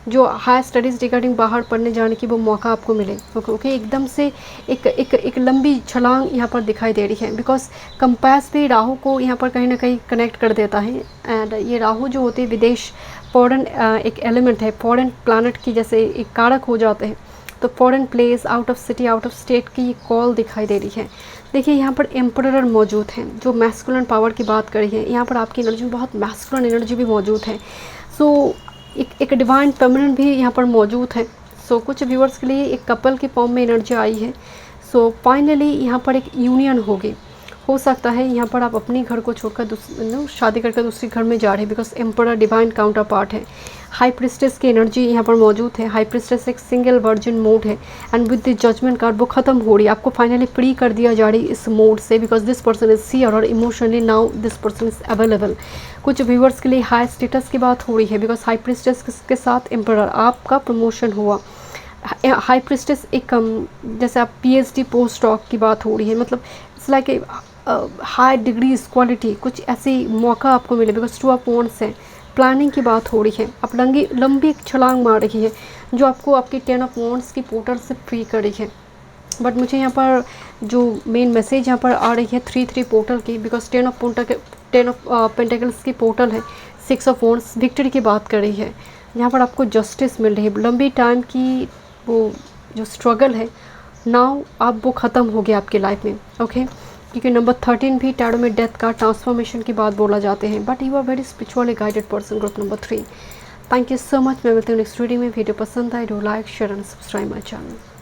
जो हाई स्टडीज़ रिगार्डिंग बाहर पढ़ने जाने की वो मौका आपको मिले। ओके एकदम से एक लंबी छलांग यहाँ पर दिखाई दे रही है। बिकॉज कंपास भी राहु को यहाँ पर कहीं ना कहीं कनेक्ट कर देता है। एंड ये राहु जो होते हैं विदेश, फॉरेन एक एलिमेंट है, फॉरेन प्लानट की जैसे एक कारक हो जाते हैं। तो foreign place, out of city, out of state की ये कॉल दिखाई दे रही है। देखिए यहाँ पर एम्परर मौजूद हैं जो मैस्कुलिन पावर की बात कर रही है। यहाँ पर आपकी एनर्जी में बहुत मैस्कुलिन एनर्जी भी मौजूद है। सो एक डिवाइन फेमिनिन भी यहाँ पर मौजूद है। सो कुछ व्यूअर्स के लिए एक कपल के फॉर्म में एनर्जी आई है। सो फाइनली यहाँ पर एक यूनियन होगी। हो सकता है यहाँ पर आप अपने घर को छोड़कर शादी करके दूसरे घर में जा रहे हैं, because emperor divine counterpart है। हाई प्रिस्टेस की एनर्जी यहाँ पर मौजूद है। हाई प्रिस्टेस एक सिंगल वर्जिन मोड है and with the judgment card वो ख़त्म हो रही है, आपको फाइनली फ्री कर दिया जा रही है इस मोड से, because this person is here और emotionally now this person is available. कुछ व्यूअर्स के लिए हाई स्टेटस की बात हो रही है, बिकॉज हाई प्रिस्टेस के साथ एम्परर आपका प्रमोशन हुआ। हाई प्रिस्टेस एक जैसे आप PhD पोस्ट डॉक की बात हो रही है, मतलब it's like a high degrees quality, कुछ ऐसी मौका आपको मिले, बिकॉज 2 ऑफ वांड्स है। प्लानिंग की बात हो रही है, आप लंबी एक छलांग मार रही है जो आपको आपकी 10 ऑफ वांड्स की पोर्टल से फ्री कर रही है। बट मुझे यहाँ पर जो मेन मैसेज यहाँ पर आ रही है 3-3 पोर्टल की, बिकॉज 10 ऑफ पेंटिकल्स की पोर्टल है। 6 ऑफ वांड्स विक्ट्री की बात कर रही है। यहाँ पर आपको जस्टिस मिल रही है, लंबी टाइम की वो जो स्ट्रगल है नाउ अब वो ख़त्म हो गया आपकी लाइफ में। ओके, क्योंकि नंबर 13 भी टैरो में डेथ का ट्रांसफॉर्मेशन की बात बोला जाते हैं। But you are very spiritually guided person, group number 3। Thank you so much. मैं मिलती हूँ नेक्स्ट वीडियो में। वीडियो पसंद आए तो like share and subscribe my channel.